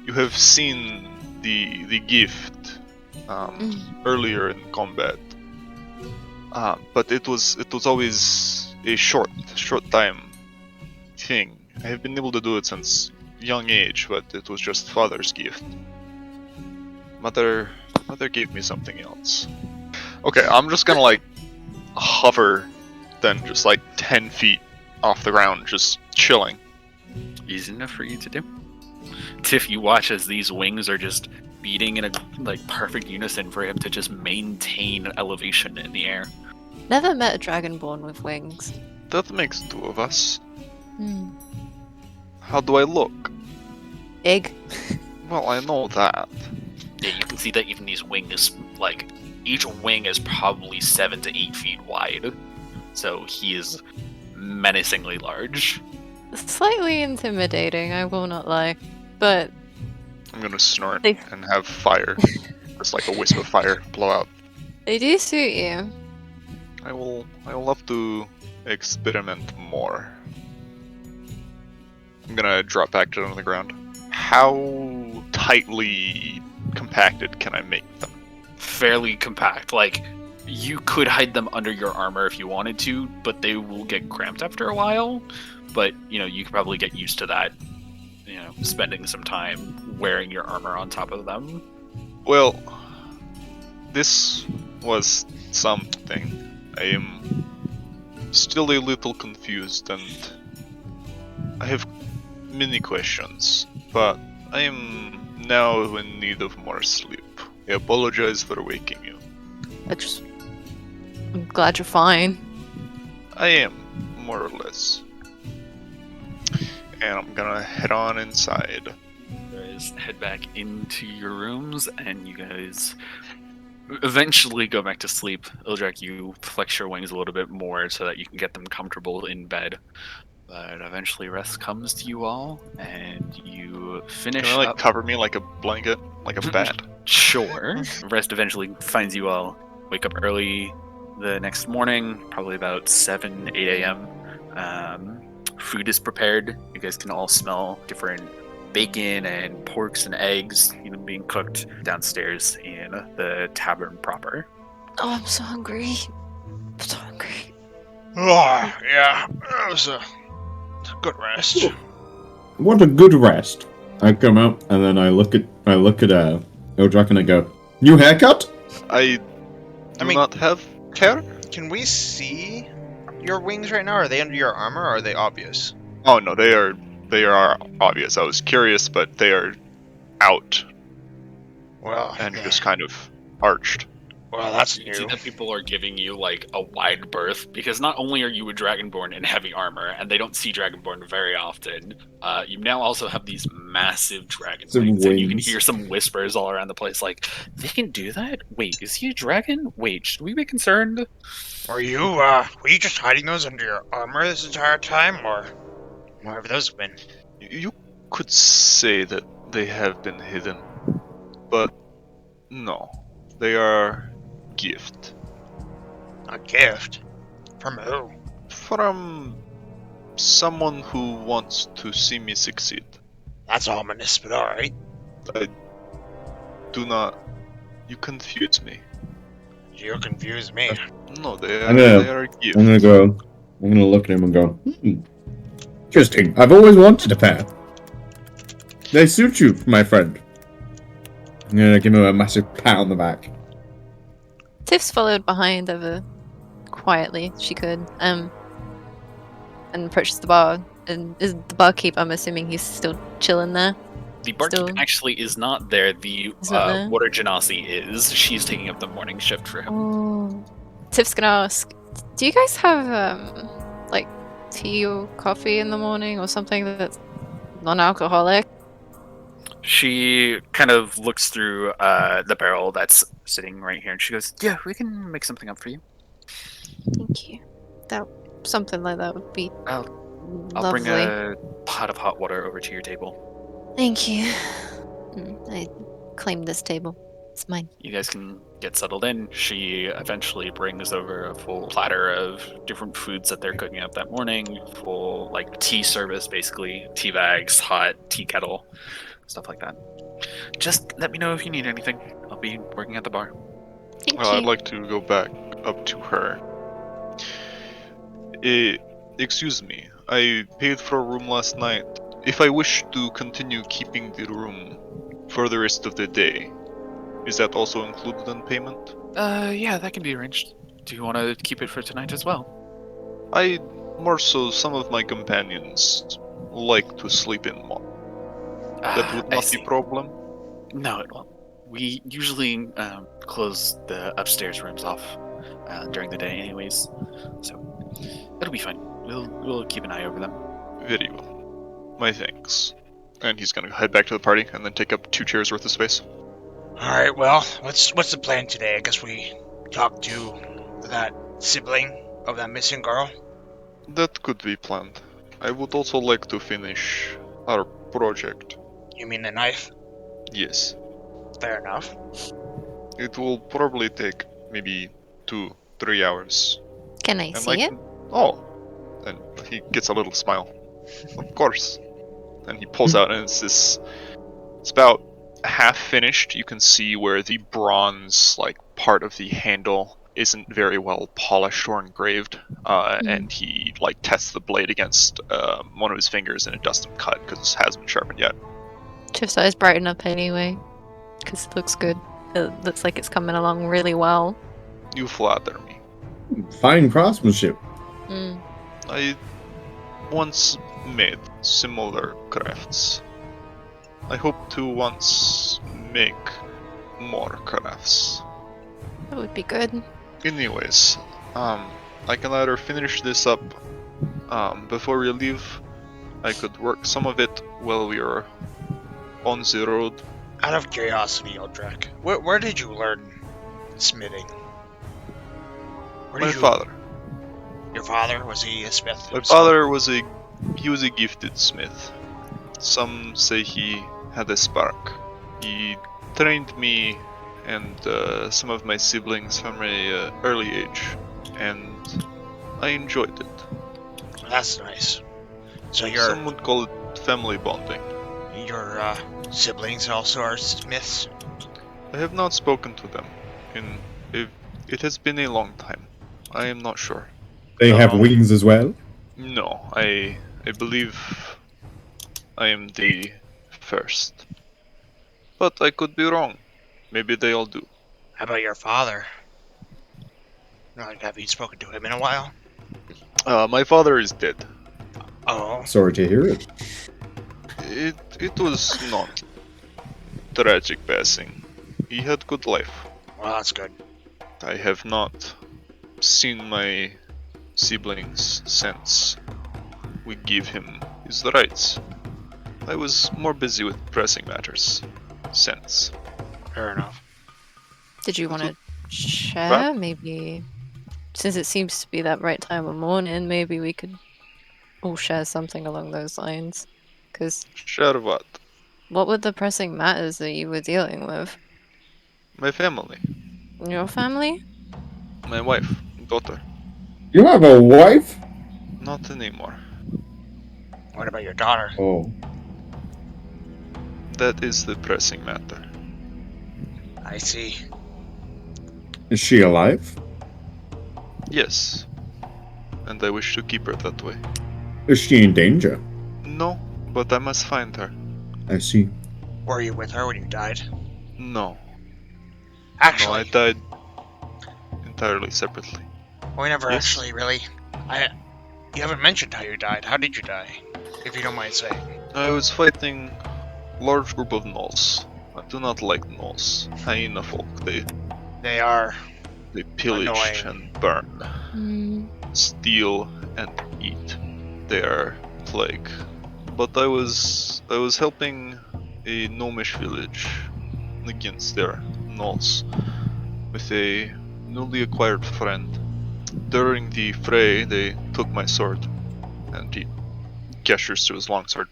S4: You have seen the gift earlier in combat, but it was always a short time thing. I have been able to do it since young age, but it was just father's gift. Mother gave me something else. Okay, I'm just gonna like hover, then just like 10 feet off the ground, just chilling.
S1: Easy enough for you to do. Tiff, you watch as these wings are just beating in a like perfect unison for him to just maintain elevation in the air.
S3: Never met a dragonborn with wings.
S4: That makes two of us.
S3: Hmm.
S4: How do I look?
S3: Egg.
S4: Well, I know that.
S1: Yeah, you can see that even these wings, like, each wing is probably 7 to 8 feet wide. So he is menacingly large.
S3: Slightly intimidating, I will not lie. But
S4: I'm gonna snort
S3: They-
S4: and have fire. Just like a wisp of fire blow out.
S3: they do suit you.
S4: I will have to experiment more. I'm gonna drop back down on the ground. How tightly compacted can I make them?
S1: Fairly compact. Like, you could hide them under your armor if you wanted to, but they will get cramped after a while. But, you know, you could probably get used to that. You know, spending some time wearing your armor on top of them.
S4: Well, this was something. I am still a little confused and I have many questions, but I am now in need of more sleep. I apologize for waking you.
S3: I'm glad you're fine.
S4: I am, more or less. And I'm gonna head on inside.
S1: You guys head back into your rooms, and you guys eventually go back to sleep. Ildraak, you flex your wings a little bit more so that you can get them comfortable in bed. But eventually rest comes to you all, and you finish
S4: Can I,
S1: up.
S4: cover me like a blanket? Like a bat?
S1: Sure. Rest eventually finds you all. Wake up early the next morning, probably about 7, 8 a.m. Food is prepared. You guys can all smell different bacon and porks and eggs, being cooked downstairs in the tavern proper.
S3: Oh, I'm so hungry. I'm so hungry.
S5: Oh, yeah, that was a good rest.
S2: What a good rest. I come out and then I look at Ildraak and I go, new haircut?
S4: I do
S5: mean-
S4: not have hair?
S5: Can we see your wings right now? Are they under your armor, or are they obvious?
S4: Oh no, they are obvious. I was curious, but they are out
S5: Well,
S4: and just kind of arched.
S5: well, that's
S1: You can see
S5: new.
S1: that people are giving you like a wide berth because not only are you a dragonborn in heavy armor, and they don't see dragonborn very often, you now also have these massive dragon
S2: Some
S1: wings, and you can
S2: wings.
S1: hear some whispers all around the place like, they can do that? Wait, is he a dragon? Wait, should we be concerned?
S5: Were you just hiding those under your armor this entire time, or where have those been?
S4: You could say that they have been hidden, but no, they are gift
S5: A gift? From who?
S4: from someone who wants to see me succeed.
S5: That's ominous, but alright.
S4: I do not. You confuse me.
S5: You confuse me.
S4: No, they
S2: I'm
S4: are a gift.
S2: I'm gonna look at him and go, interesting. I've always wanted a pair. They suit you, my friend. I'm gonna give him a massive pat on the back.
S3: Tiff's followed behind ever quietly she could, and approaches the bar. And is the barkeep? I'm assuming he's still chilling there.
S1: The barkeep
S3: Still-
S1: actually is not there. The
S3: He's not there?
S1: water genasi is. She's taking up the morning shift for him.
S3: Oh. Tiff's gonna ask, do you guys have like tea or coffee in the morning or something that's non-alcoholic?
S1: She kind of looks through the barrel that's sitting right here, and she goes, "Yeah, we can make something up for you.
S3: Thank you. That something like that would be
S1: I'll
S3: lovely.
S1: bring a pot of hot water over to your table.
S3: Thank you. I claim this table. It's mine.
S1: You guys can get settled in." She eventually brings over a full platter of different foods that they're cooking up that morning, full like tea service, basically tea bags, hot tea kettle, stuff like that. Just let me know if you need anything. I'll be working at the bar.
S3: Thank
S4: Well,
S3: you.
S4: I'd like to go back up to her. Excuse me, I paid for a room last night. If I wish to continue keeping the room for the rest of the day, is that also included in payment?
S1: Yeah, that can be arranged. Do you want to keep it for tonight as well?
S4: More so, some of my companions like to sleep in more. That would
S1: I
S4: not
S1: see.
S4: be a problem.
S1: No, it won't. We usually close the upstairs rooms off during the day, anyways. So it'll be fine. We'll keep an eye over them.
S4: Very well. My thanks. And he's gonna head back to the party and then take up 2 chairs worth of space.
S5: Alright, well, what's the plan today? I guess we talk to that sibling of that missing girl.
S4: That could be planned. I would also like to finish our project.
S5: You mean the knife?
S4: Yes.
S5: Fair enough.
S4: It will probably take maybe 2-3 hours.
S3: Can I
S4: And
S3: see it?
S4: Oh! And he gets a little smile. Of course. And he pulls out and it's about half finished. You can see where the bronze part of the handle isn't very well polished or engraved. And he tests the blade against one of his fingers and it doesn't cut because it hasn't been sharpened yet.
S3: Tiff's eyes brighten up anyway, because it looks good. It looks like it's coming along really well.
S4: You flatter me.
S2: Fine craftsmanship.
S3: Mm.
S4: I once made similar crafts. I hope to once make more crafts.
S3: That would be good.
S4: Anyways, I can either finish this up before we leave. I could work some of it while we are on the road.
S5: Out of curiosity, Ildraak, where did you learn smithing?
S4: My father.
S5: Your father, was he a smith?
S4: My father was a gifted smith. Some say he had a spark. He trained me and some of my siblings from a early age, and I enjoyed it.
S5: That's nice. So
S4: Some would call it family bonding.
S5: your siblings also are smiths?
S4: I have not spoken to them it has been a long time. I am not sure.
S2: They have wings as well.
S4: No, I believe I am the first. But I could be wrong. Maybe they all do.
S5: How about your father? Have you spoken to him in a while?
S4: My father is dead.
S5: Oh,
S2: Sorry to hear it.
S4: It was not tragic passing. He had good life.
S5: well, that's good.
S4: I have not seen my siblings since we gave him his rights. I was more busy with pressing matters since.
S5: Fair enough.
S3: Did you want to share? Maybe, since it seems to be that right time of morning, maybe we could all share something along those lines. Because
S4: Share what?
S3: what were the pressing matters that you were dealing with?
S4: My family.
S3: Your family?
S4: My wife. Daughter.
S2: You have a wife?
S4: Not anymore.
S5: What about your daughter?
S2: Oh.
S4: That is the pressing matter.
S5: I see.
S2: Is she alive?
S4: Yes. And I wish to keep her that way.
S2: Is she in danger?
S4: No, but I must find her.
S2: I see.
S5: Were you with her when you died?
S4: No.
S5: Actually,
S4: No, I died entirely separately.
S5: we never
S4: Yes.
S5: actually really. You haven't mentioned how you died. How did you die? If you don't mind saying.
S4: I was fighting a large group of gnolls. I do not like gnolls. Hyena folk.
S5: They are.
S4: They pillage
S5: Annoying.
S4: and burn,
S3: Mm.
S4: steal and eat. They are plague. But I was helping a gnomish village against their gnolls with a newly acquired friend. During the fray, they took my sword, and he gestures to his longsword,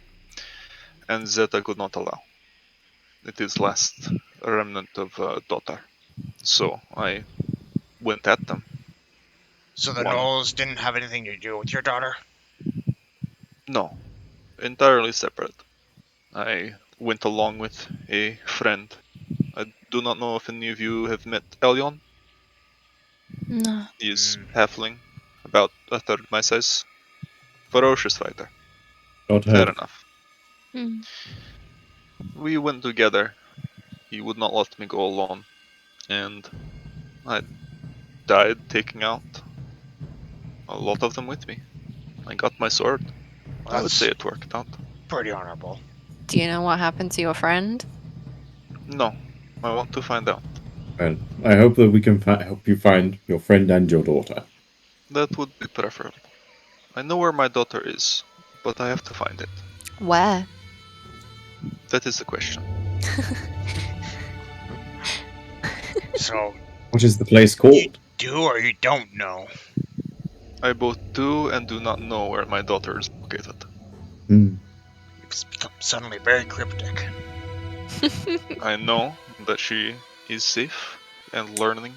S4: and that I could not allow. It is last remnant of daughter. So I went at them.
S5: So the
S4: One.
S5: gnolls didn't have anything to do with your daughter?
S4: No, entirely separate. I went along with a friend. I do not know if any of you have met Elyon.
S3: No.
S4: He is halfling, about a third my size. Ferocious fighter.
S2: Not
S4: Fair
S2: her.
S4: enough.
S3: Mm.
S4: We went together. He would not let me go alone. And I died taking out a lot of them with me. I got my sword.
S5: Well,
S4: I would
S5: that's
S4: say it worked out.
S5: pretty honorable.
S3: Do you know what happened to your friend?
S4: No, I want to find out.
S2: Well, I hope that we can help you find your friend and your daughter.
S4: That would be preferable. I know where my daughter is, but I have to find it.
S3: Where?
S4: That is the question.
S5: So,
S2: What is the place called?
S5: do or you don't know?
S4: I both do and do not know where my daughter is located.
S2: Hmm.
S5: It's become suddenly very cryptic.
S4: I know that she is safe and learning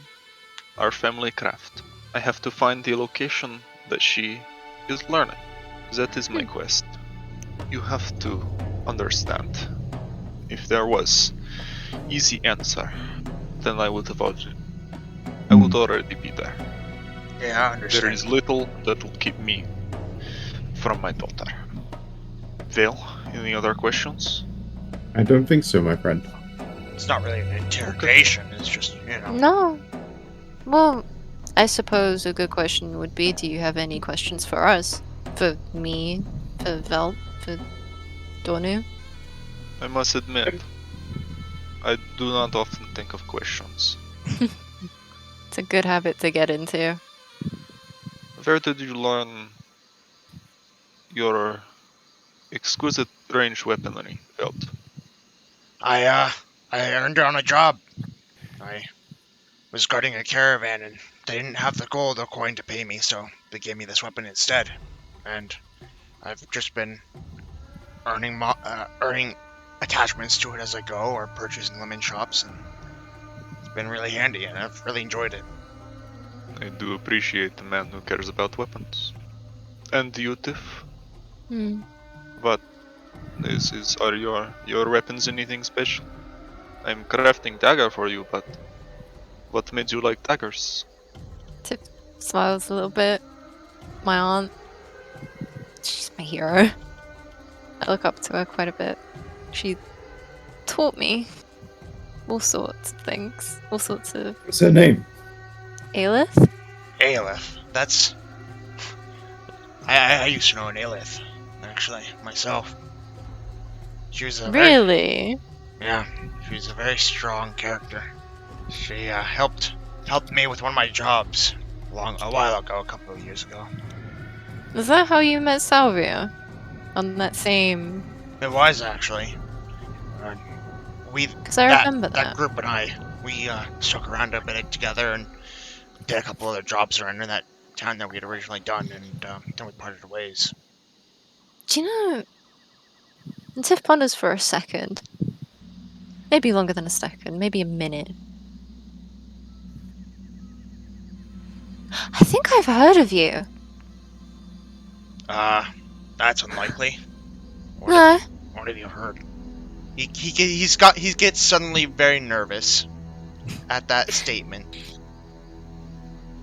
S4: our family craft. I have to find the location that she is learning. That is my quest. You have to understand. If there was easy answer, then I would have already. I would already be there.
S5: Yeah, I understand.
S4: There is little that will keep me from my daughter. Vale, any other questions?
S2: I don't think so, my friend.
S5: It's not really an interrogation. It's just,
S3: No. Well, I suppose a good question would be, do you have any questions for us? For me? For Velt? For Dornu?
S4: I must admit, I do not often think of questions.
S3: It's a good habit to get into.
S4: Where did you learn your exquisite range weaponry, Velt?
S5: I earned it on a job. I was guarding a caravan and they didn't have the gold or coin to pay me, so they gave me this weapon instead. And I've just been earning attachments to it as I go, or purchasing them in shops, and it's been really handy, and I've really enjoyed it.
S4: I do appreciate the man who cares about weapons. And you, Tiff? What are your weapons anything special? I'm crafting dagger for you, but what made you like daggers?
S3: Tip smiles a little bit. My aunt, she's my hero. I look up to her quite a bit. She taught me all sorts of things. All sorts of...
S2: What's her name?
S3: Aelith?
S5: Aelith. That's... I used to know an Aelith, actually, myself. She was a
S3: Really?
S5: Yeah, she was a very strong character. She helped me with one of my jobs a while ago, a couple of years ago.
S3: Is that how you met Salvia? On that same...
S5: It was, actually.
S3: Because I remember that.
S5: That group and we stuck around a bit together and did a couple other jobs around in that town that we had originally done, and then we parted ways.
S3: Do you know... And Tiff ponders for a second. Maybe longer than a second, maybe a minute. I think I've heard of you.
S5: That's unlikely.
S3: No.
S5: What have you heard? He gets suddenly very nervous at that statement.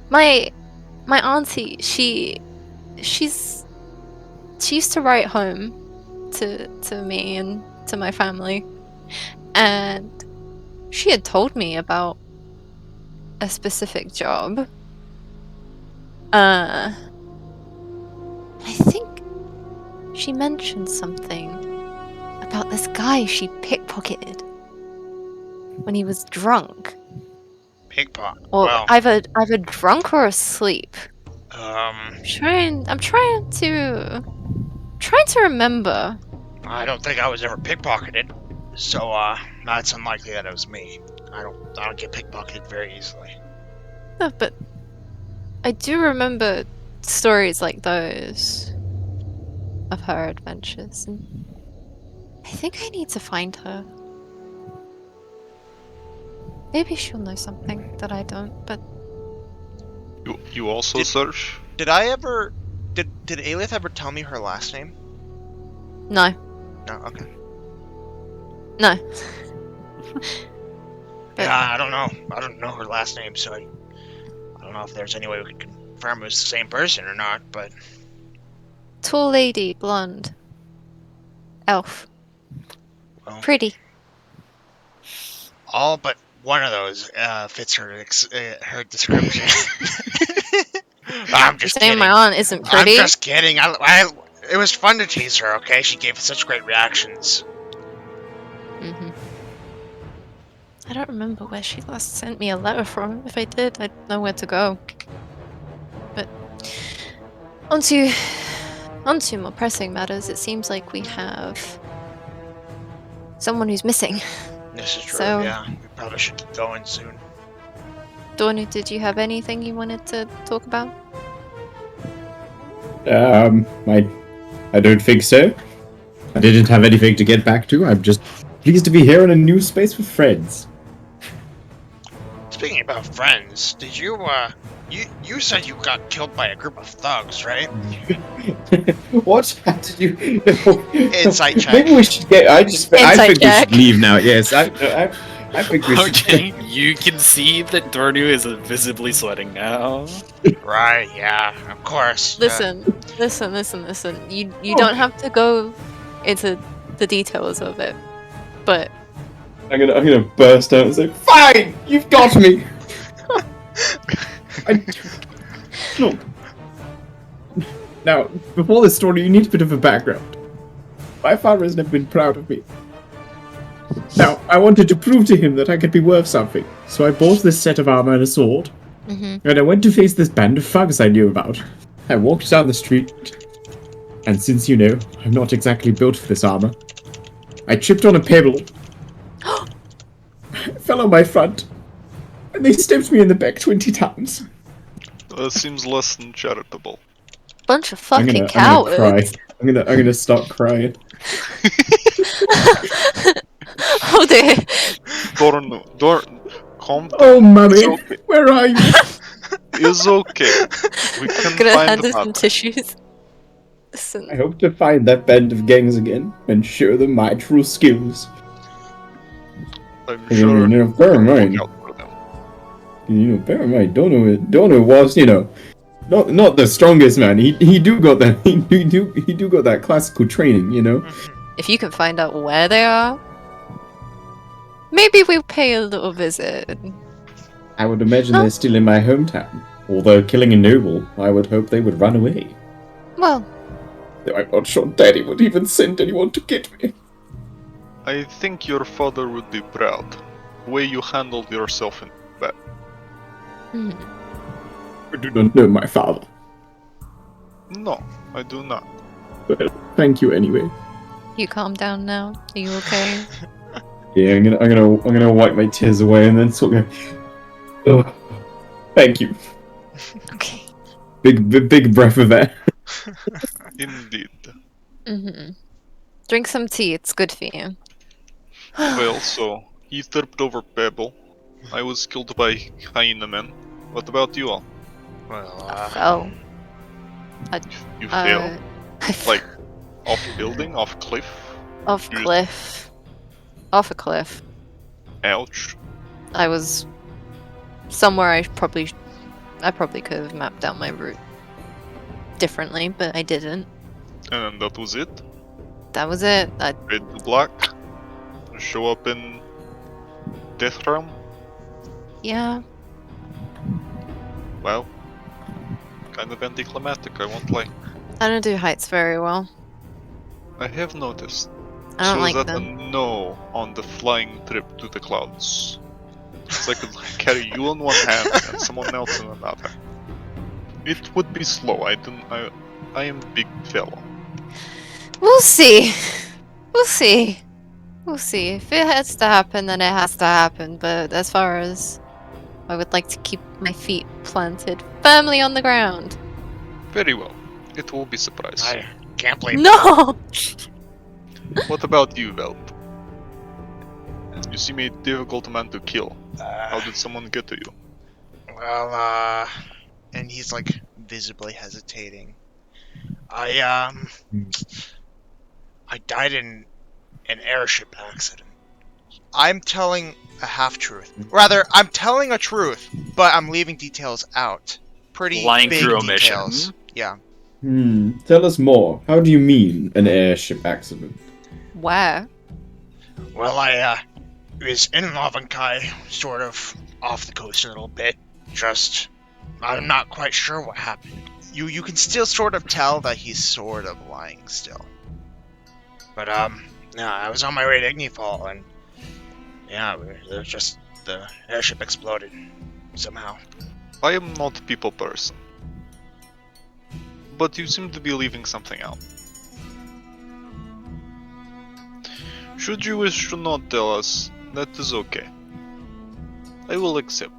S3: My auntie, she used to write home to me and to my family, and she had told me about a specific job. I think she mentioned something about this guy she pickpocketed when he was drunk.
S5: Pickpocket.
S3: Or
S5: Well,
S3: either drunk or asleep.
S5: I'm
S3: I'm trying to remember.
S5: I don't think I was ever pickpocketed, so that's unlikely that it was me. I don't get pickpocketed very easily.
S3: No, but I do remember stories like those of her adventures, and I think I need to find her. Maybe she'll know something that I don't, but...
S4: You also search?
S5: Did Aelith ever tell me her last name?
S3: No.
S5: No, okay.
S3: No. But-
S5: Yeah, I don't know. I don't know her last name, so I don't know if there's any way we could confirm it was the same person or not, but...
S3: Tall lady, blonde. Elf.
S5: Well,
S3: Pretty.
S5: all but one of those fits her description. I'm just
S3: Saying
S5: kidding.
S3: my aunt isn't
S5: I'm
S3: pretty.
S5: just kidding. It was fun to tease her, okay? She gave such great reactions.
S3: I don't remember where she last sent me a letter from. If I did, I'd know where to go. But onto more pressing matters. It seems like we have someone who's missing.
S5: This is true,
S3: So-
S5: yeah. We probably should get going soon.
S3: Dornu, did you have anything you wanted to talk about?
S2: I don't think so. I didn't have anything to get back to. I'm just pleased to be here in a new space with friends.
S5: Speaking about friends, did you you said you got killed by a group of thugs, right?
S2: What? How did you?
S5: Insight check.
S2: Maybe we should get. I think we
S3: check.
S2: should leave now. Yes, I think we should.
S1: Okay, you can see that Dornu is visibly sweating now.
S5: Right, yeah, of course.
S3: Listen. You don't have to go into the details of it. But
S2: I'm gonna burst out and say, "Fine, you've got me." Look. Now, before this story, you need a bit of a background. My father has never been proud of me. Now, I wanted to prove to him that I could be worth something, so I bought this set of armor and a sword, and I went to face this band of thugs I knew about. I walked down the street, and since you know, I'm not exactly built for this armor, I tripped on a pebble, fell on my front, and they stabbed me in the back 20 times.
S4: That seems less than charitable.
S3: bunch of
S2: I'm
S3: fucking
S2: gonna cry.
S3: cowards.
S2: I'm gonna start crying.
S3: Oh dear.
S4: Dornu, calm down.
S2: Oh, mummy,
S4: It's okay.
S2: where are you?
S4: It's okay. We can
S3: Gonna
S4: find
S3: hand
S4: the
S3: her some
S4: mother.
S3: tissues.
S2: I
S3: Listen,
S2: hope to find that band of gangs again and show them my true skills.
S4: I'm
S2: You
S4: sure
S2: know, bear in mind,
S4: look out for them.
S2: bear in mind, Dornu was, not the strongest man. He do got that he do got that classical training, you know.
S3: if you can find out where they are, maybe we'll pay a little visit.
S2: I would imagine
S3: No.
S2: they're still in my hometown. Although killing a noble, I would hope they would run away.
S3: Well,
S2: Though I'm not sure Daddy would even send anyone to get me.
S4: I think your father would be proud. The way you handled yourself in bed.
S3: hmm.
S2: I do not know my father.
S4: No, I do not.
S2: But thank you anyway.
S3: You calm down now. Are you okay?
S2: Yeah, I'm gonna wipe my tears away and then sort of go. Oh, thank you.
S3: Okay.
S2: Big breath of air.
S4: Indeed.
S3: Drink some tea. It's good for you.
S4: Well, so he tripped over Pebble. I was killed by hyena men. What about you all?
S5: Well,
S3: Oh.
S4: You fell? Like, off building? Off cliff?
S3: Off
S4: You-
S3: cliff. Off a cliff.
S4: Ouch.
S3: I was somewhere I probably could have mapped out my route differently, but I didn't.
S4: And that was it?
S3: That was it.
S4: Red to black? Show up in Death Realm?
S3: Yeah.
S4: Well, kind of anticlimactic, I won't lie.
S3: I don't do heights very well.
S4: I have noticed.
S3: I don't
S4: So
S3: like
S4: that
S3: them.
S4: a no on the flying trip to the clouds. It's like I could carry you on one hand and someone else on another. It would be slow. I am big fellow.
S3: We'll see. We'll see. We'll see. If it has to happen, then it has to happen. But as far as I would like to keep my feet planted firmly on the ground.
S4: Very well. It will be surprise.
S5: I can't blame
S3: No!
S4: What about you, Velt? You seem a difficult man to kill. How did someone get to you?
S5: Well, and he's like visibly hesitating. I died in an airship accident. I'm telling a half-truth. Rather, I'm telling a truth, but I'm leaving details out. Pretty
S1: Lying
S5: big
S1: through omission.
S5: details. Yeah.
S2: Tell us more. How do you mean an airship accident?
S3: Where?
S5: Well, I was in Lavankai, sort of off the coast a little bit. Just, I'm not quite sure what happened. You can still sort of tell that he's sort of lying still. But yeah, I was on my way to Ignifall, and yeah, it was just the airship exploded somehow.
S4: I am not a people person. But you seem to be leaving something out. Should you wish to not tell us, that is okay. I will accept.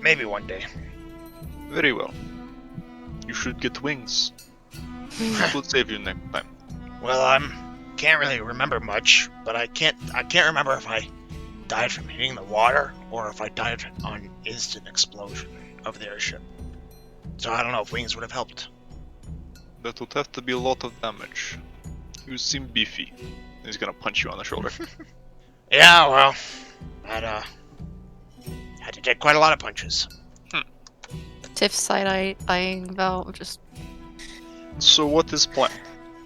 S5: Maybe one day.
S4: Very well. You should get wings. It will save you next time.
S5: Well, can't really remember much, but I can't remember if I died from hitting the water or if I died on instant explosion of the airship. So I don't know if wings would have helped.
S4: That would have to be a lot of damage. You seem beefy. He's gonna punch you on the shoulder.
S5: Yeah, well, I had to take quite a lot of punches.
S3: Tiff side-eyeing Velt, just...
S4: So what is planned?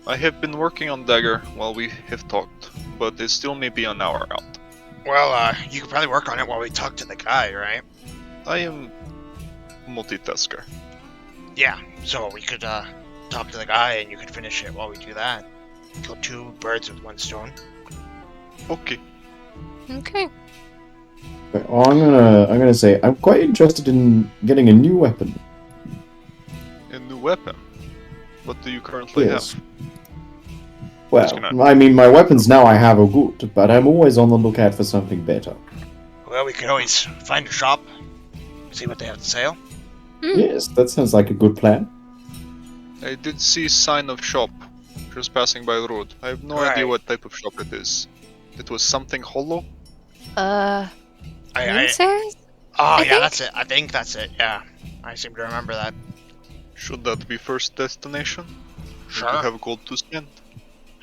S4: I have been working on dagger while we have talked, but it still may be an hour out.
S5: Well, you could probably work on it while we talk to the guy, right?
S4: I am multitasker.
S5: Yeah, so we could talk to the guy and you could finish it while we do that. Kill 2 birds with 1 stone.
S4: Okay.
S3: Okay.
S2: Okay, well, I'm gonna say I'm quite interested in getting a new weapon.
S4: A new weapon. What do you currently
S2: Yes.
S4: have?
S2: Well, I mean, my weapons now I have are good, but I'm always on the lookout for something better.
S5: Well, we could always find a shop, see what they have to sell.
S2: Yes, that sounds like a good plan.
S4: I did see sign of shop, just passing by the road. I have no idea
S5: Right.
S4: what type of shop it is. It was something hollow?
S3: Moonsayers?
S5: Oh,
S3: I
S5: yeah,
S3: think-
S5: that's it. I think that's it, yeah. I seem to remember that.
S4: Should that be first destination?
S5: Sure.
S4: Do you have gold to spend?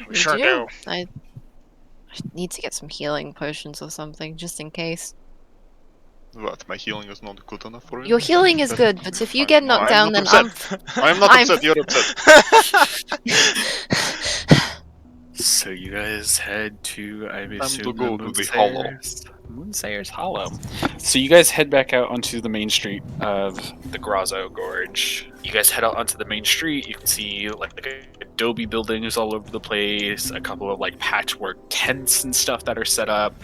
S5: We sure do.
S3: I need to get some healing potions or something, just in case.
S4: What, my healing is not good enough for you?
S3: Your healing is good, but if you get knocked down, then
S4: I'm not
S3: I'm-
S4: upset, you're upset.
S1: So you guys head to, I
S4: to
S1: assume,
S4: go to the hollow.
S1: Moonsayer's Hollow. So you guys head back out onto the main street of the Grazo Gorge. You guys head out onto the main street. You can see like adobe buildings all over the place, a couple of like patchwork tents and stuff that are set up.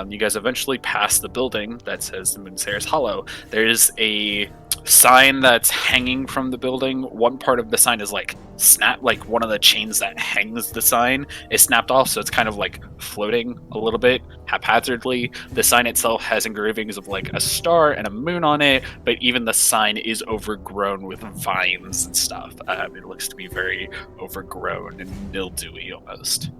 S1: You guys eventually pass the building that says the Moonsayer's Hollow. There's a sign that's hanging from the building. One part of the sign is like snapped, like one of the chains that hangs the sign is snapped off, so it's kind of like floating a little bit haphazardly. The sign itself has engravings of like a star and a moon on it, but even the sign is overgrown with vines and stuff. It looks to be very overgrown and mildewy almost.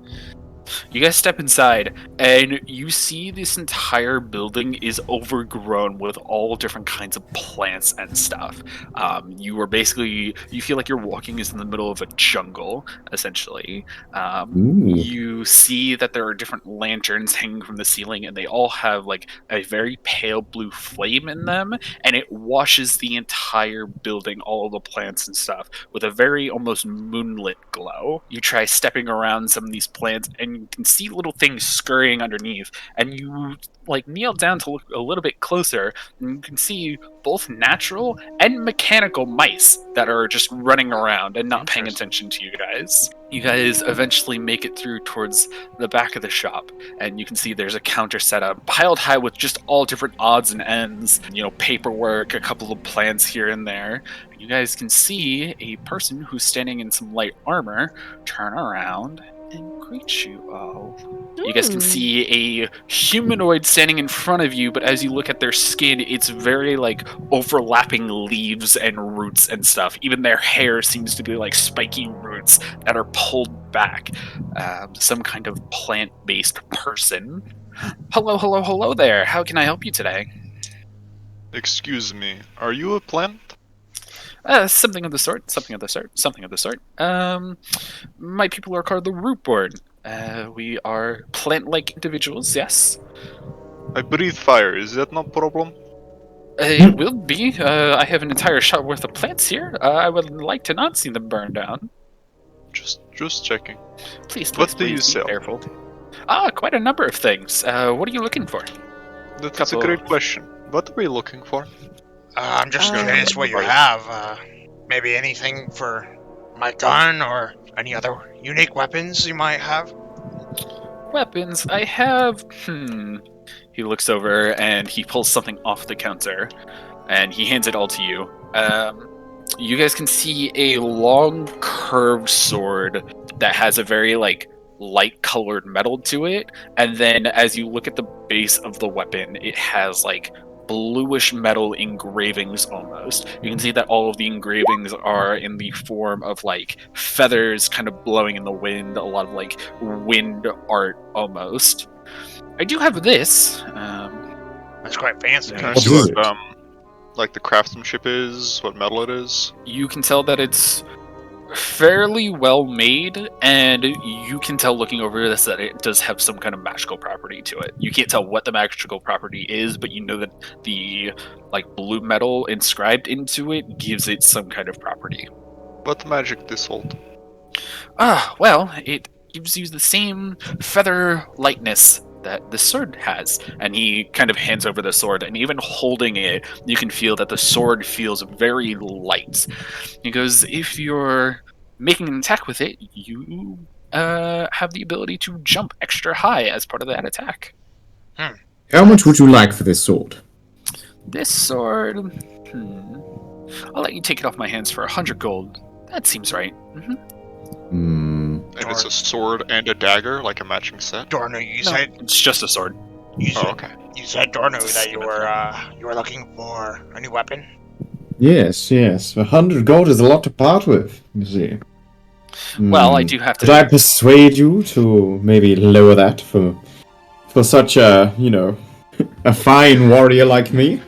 S1: You guys step inside, and you see this entire building is overgrown with all different kinds of plants and stuff. You feel like you're walking in the middle of a jungle, essentially. You see that there are different lanterns hanging from the ceiling, and they all have like a very pale blue flame in them, and it washes the entire building, all of the plants and stuff, with a very almost moonlit glow. You try stepping around some of these plants, and you can see little things scurrying underneath, and you like kneel down to look a little bit closer, and you can see both natural and mechanical mice that are just running around and not paying attention to you guys. You guys eventually make it through towards the back of the shop, and you can see there's a counter set up piled high with just all different odds and ends, paperwork, a couple of plans here and there. You guys can see a person who's standing in some light armor turn around and greet you all. You guys can see a humanoid standing in front of you, but as you look at their skin, it's very like overlapping leaves and roots and stuff. Even their hair seems to be like spiky roots that are pulled back. Some kind of plant-based person. Hello there. How can I help you today?
S4: Excuse me, are you a plant?
S1: Something of the sort. My people are called the Rootborn. We are plant-like individuals, yes.
S4: I breathe fire, is that no problem?
S1: It will be. I have an entire shop worth of plants here. I would like to not see them burn down.
S4: Just checking.
S1: Please,
S4: What do you
S1: be
S4: sell?
S1: careful. Quite a number of things. What are you looking for?
S4: That's a great question. What are we looking for?
S5: I'm just curious what you have. Maybe anything for my gun or any other unique weapons you might have?
S1: Weapons? I have... He looks over and he pulls something off the counter, and he hands it all to you. You guys can see a long curved sword that has a very light colored metal to it, and then as you look at the base of the weapon, it has bluish metal engravings almost. You can see that all of the engravings are in the form of feathers kind of blowing in the wind, a lot of wind art almost. I do have this.
S5: That's quite fancy.
S4: Can I
S2: What's
S4: see
S2: it?
S4: what the craftsmanship is, what metal it is?
S1: You can tell that it's fairly well made, and you can tell looking over this that it does have some kind of magical property to it. You can't tell what the magical property is, but you know that the blue metal inscribed into it gives it some kind of property.
S4: What magic this hold?
S1: Well, it gives you the same feather lightness that the sword has. And he kind of hands over the sword, and even holding it, you can feel that the sword feels very light. He goes, if you're making an attack with it, you have the ability to jump extra high as part of that attack.
S2: How much would you like for this sword?
S1: This sword, I'll let you take it off my hands for 100 gold. That seems right.
S4: And it's a sword and a dagger, like a matching set?
S5: Dornu, you
S1: No,
S5: said
S1: it's just a sword.
S4: Okay.
S5: you said Dornu
S1: It's
S5: that you were looking for a new weapon.
S2: Yes. 100 gold is a lot to part with, you see.
S1: Well, I do have to.
S2: Could I persuade you to maybe lower that for such a, a fine warrior like me?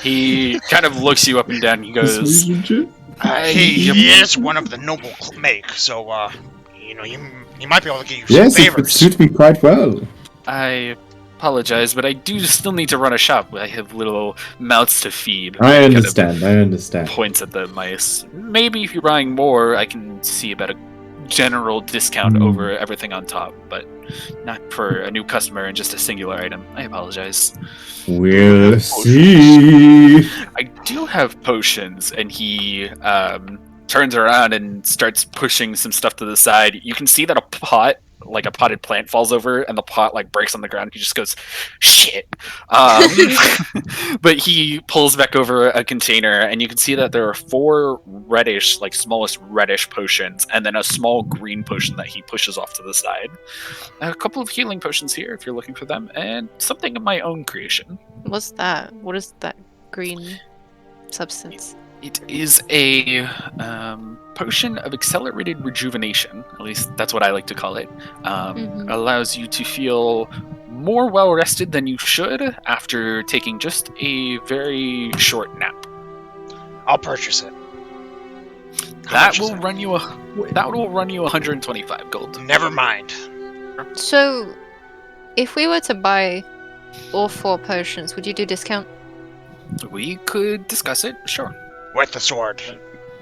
S1: He kind of looks you up and down. He goes,
S5: He is one of the noble make, so he might be able to give you some
S2: Yes, it
S5: favors.
S2: would suit me quite well.
S1: I apologize, but I do still need to run a shop. I have little mouths to feed.
S2: I
S1: Kind of
S2: understand.
S1: points at the mice. Maybe if you're buying more, I can see about a general discount over everything on top, but not for a new customer and just a singular item. I apologize.
S2: We'll see.
S1: I do have potions, and he turns around and starts pushing some stuff to the side. You can see that a pot, like a potted plant, falls over, and the pot like breaks on the ground. He just goes, "Shit!" But he pulls back over a container, and you can see that there are 4 reddish, like smallest reddish potions, and then a small green potion that he pushes off to the side. A couple of healing potions here, if you're looking for them, and something of my own creation.
S3: What's that? What is that green substance?
S1: It is a potion of accelerated rejuvenation. At least that's what I like to call it. Allows you to feel more well rested than you should after taking just a very short nap.
S5: I'll purchase it.
S1: That will run you 125 gold.
S5: Never mind.
S3: So, if we were to buy all 4 potions, would you do discount?
S1: We could discuss it, sure.
S5: With the sword.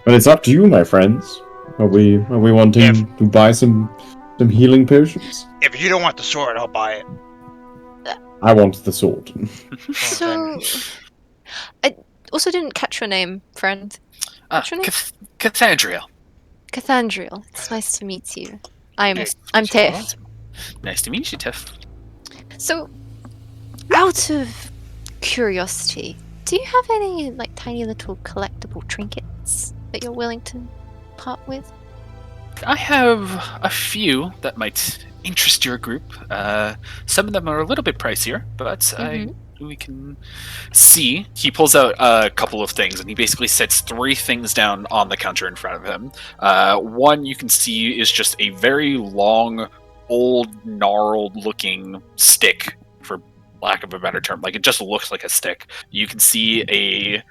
S2: But it's up to you, my friends. Are we wanting to buy some healing potions?
S5: If you don't want the sword, I'll buy it.
S2: I want the sword.
S3: So, I also didn't catch your name, friend. What's your name?
S1: Cathandriel.
S3: Cathandriel. It's nice to meet you. I'm
S1: Nice to
S3: I'm
S1: meet you.
S3: Tiff.
S1: Nice to meet you, Tiff.
S3: So, out of curiosity, do you have any like tiny little collectible trinkets that you're willing to part with?
S1: I have a few that might interest your group. Some of them are a little bit pricier, but we can see. He pulls out a couple of things, and he basically sets 3 things down on the counter in front of him. One you can see is just a very long, old, gnarled-looking stick, for lack of a better term. Like, it just looks like a stick. You can see a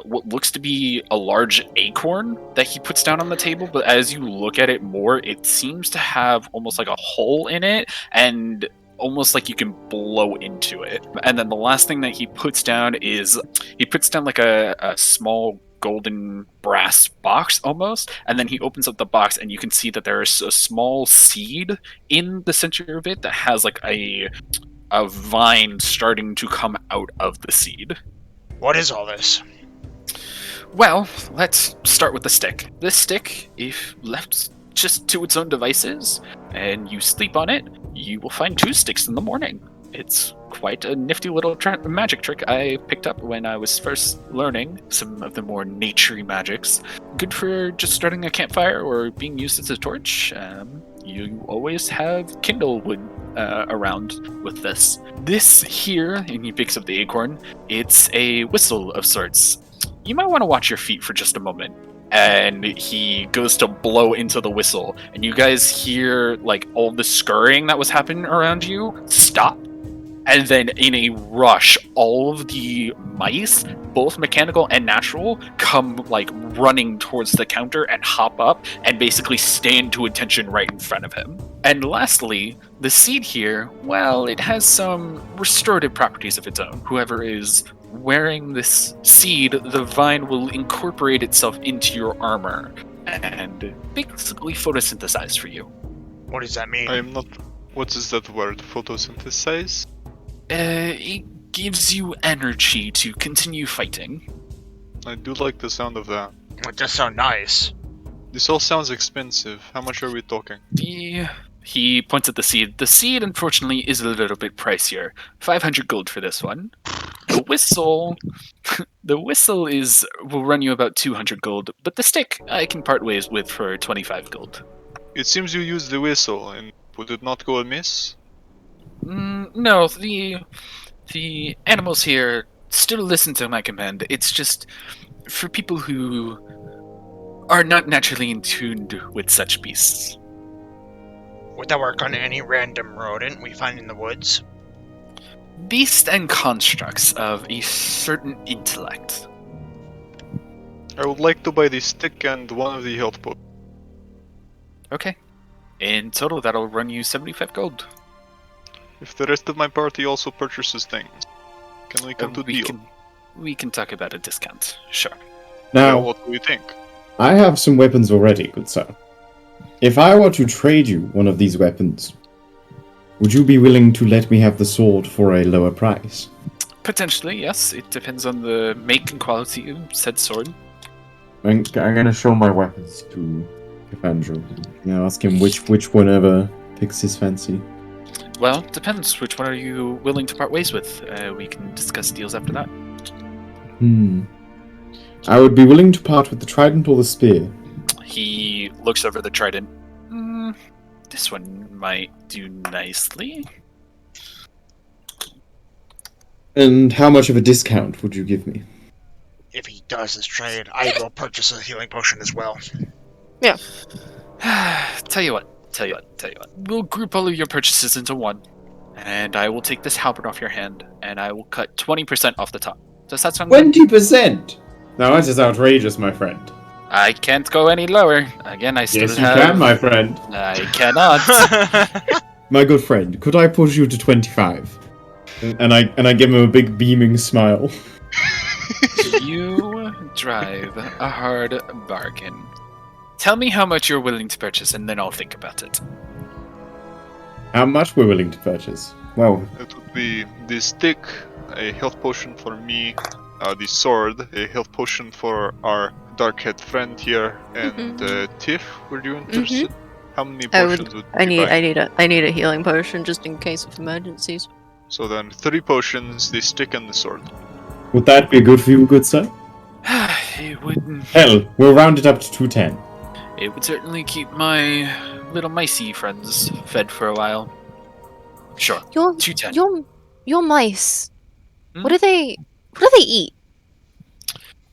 S1: what looks to be a large acorn that he puts down on the table, but as you look at it more, it seems to have almost like a hole in it, and almost like you can blow into it. And then the last thing that he puts down is he puts down like a small golden brass box almost, and then he opens up the box, and you can see that there is a small seed in the center of it that has like a vine starting to come out of the seed.
S5: What is all this?
S1: Well, let's start with the stick. This stick, if left just to its own devices, and you sleep on it, you will find 2 sticks in the morning. It's quite a nifty little magic trick I picked up when I was first learning some of the more naturey magics. Good for just starting a campfire or being used as a torch. You always have kindle wood around with this. This here, and he picks up the acorn, it's a whistle of sorts. You might want to watch your feet for just a moment. And he goes to blow into the whistle, and you guys hear like all the scurrying that was happening around you stop. And then in a rush, all of the mice, both mechanical and natural, come like running towards the counter and hop up and basically stand to attention right in front of him. And lastly, the seed here, well, it has some restorative properties of its own. Whoever is wearing this seed, the vine will incorporate itself into your armor. and basically photosynthesize for you.
S5: What does that mean?
S4: I am not. What is that word? Photosynthesize?
S1: It gives you energy to continue fighting.
S4: I do like the sound of that.
S5: It does sound nice.
S4: This all sounds expensive. How much are we talking?
S1: He points at the seed. The seed, unfortunately, is a little bit pricier. 500 gold for this one. The whistle, will run you about 200 gold, but the stick I can part ways with for 25 gold.
S4: It seems you used the whistle, and would it not go amiss?
S1: No, the animals here still listen to my command. It's just for people who are not naturally in tune with such beasts.
S5: Would that work on any random rodent we find in the woods?
S1: Beasts and constructs of a certain intellect.
S4: I would like to buy the stick and one of the health potions.
S1: Okay. In total, that'll run you 75 gold.
S4: If the rest of my party also purchases things, can we come to deal?
S1: We can talk about a discount. Sure.
S2: Now,
S4: What do you think?
S2: I have some weapons already, good sir. If I were to trade you one of these weapons, would you be willing to let me have the sword for a lower price?
S1: Potentially, yes. It depends on the make and quality of said sword.
S2: I'm gonna show my weapons to Evandro. Ask him which one ever picks his fancy.
S1: Well, depends. Which one are you willing to part ways with? We can discuss deals after that.
S2: I would be willing to part with the trident or the spear.
S1: He looks over the trident. This one might do nicely.
S2: And how much of a discount would you give me?
S5: If he does this trade, I will purchase a healing potion as well.
S1: Tell you what. We'll group all of your purchases into one, and I will take this halberd off your hand, and I will cut 20% off the top. Does that sound good?
S2: 20%! Now that is outrageous, my friend.
S1: I can't go any lower. Again, I still
S2: Yes, you
S1: have...
S2: can, my friend.
S1: I cannot.
S2: My good friend, could I push you to 25? And I give him a big beaming smile.
S1: You drive a hard bargain. Tell me how much you're willing to purchase, and then I'll think about it.
S2: How much we're willing to purchase? Well,
S4: It would be the stick, a health potion for me, the sword, a health potion for our dark-haired friend here, and Tiff, were you interested? How many potions would
S3: I
S4: you buy?
S3: need a healing potion just in case of emergencies.
S4: So then 3 potions, the stick and the sword.
S2: would that be good for you, good sir?
S1: It would.
S2: Hell, we'll round it up to 210.
S1: It would certainly keep my little micey friends fed for a while. Sure.
S3: Your
S1: 210.
S3: your mice.
S1: Hmm?
S3: What do they eat?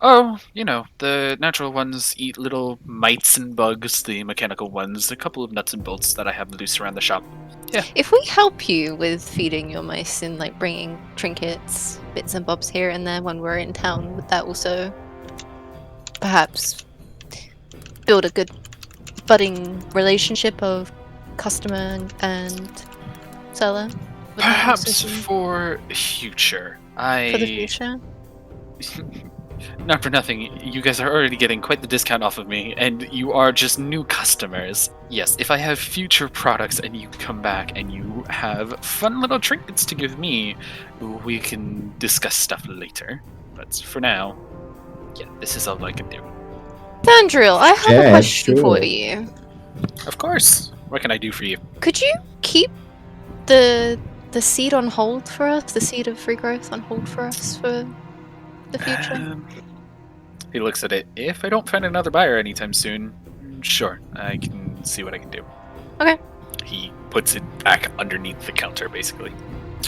S1: Oh, the natural ones eat little mites and bugs, the mechanical ones, a couple of nuts and bolts that I have loose around the shop. Yeah.
S3: If we help you with feeding your mice and like bringing trinkets, bits and bobs here and there when we're in town, would that also perhaps build a good budding relationship of customer and seller? Would that also
S1: Perhaps
S3: be
S1: for future.
S3: for the future?
S1: Not for nothing, you guys are already getting quite the discount off of me, and you are just new customers. Yes, if I have future products and you come back and you have fun little trinkets to give me, we can discuss stuff later. But for now, yeah, this is all I can do.
S3: Dandriel, I have a
S2: Yeah,
S3: question for
S2: sure.
S3: you.
S1: Of course. What can I do for you?
S3: Could you keep the seed on hold for us? The seed of free growth on hold for us for the future?
S1: He looks at it. If I don't find another buyer anytime soon, sure, I can see what I can do.
S3: Okay.
S1: He puts it back underneath the counter, basically.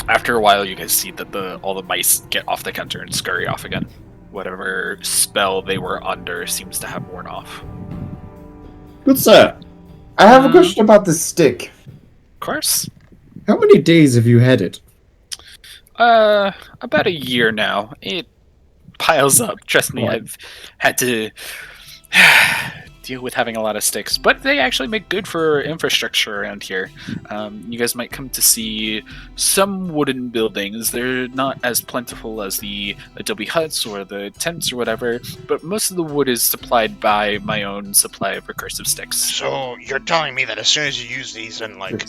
S1: After a while, you guys see that all the mice get off the counter and scurry off again. Whatever spell they were under seems to have worn off.
S2: Good sir, I have a question about this stick.
S1: Of course.
S2: How many days have you had it?
S1: About a year now. It piles up. Trust me,
S2: Right.
S1: I've had to deal with having a lot of sticks, but they actually make good for infrastructure around here. You guys might come to see some wooden buildings. They're not as plentiful as the adobe huts or the tents or whatever, but most of the wood is supplied by my own supply of recursive sticks.
S5: So you're telling me that as soon as you use these in, like,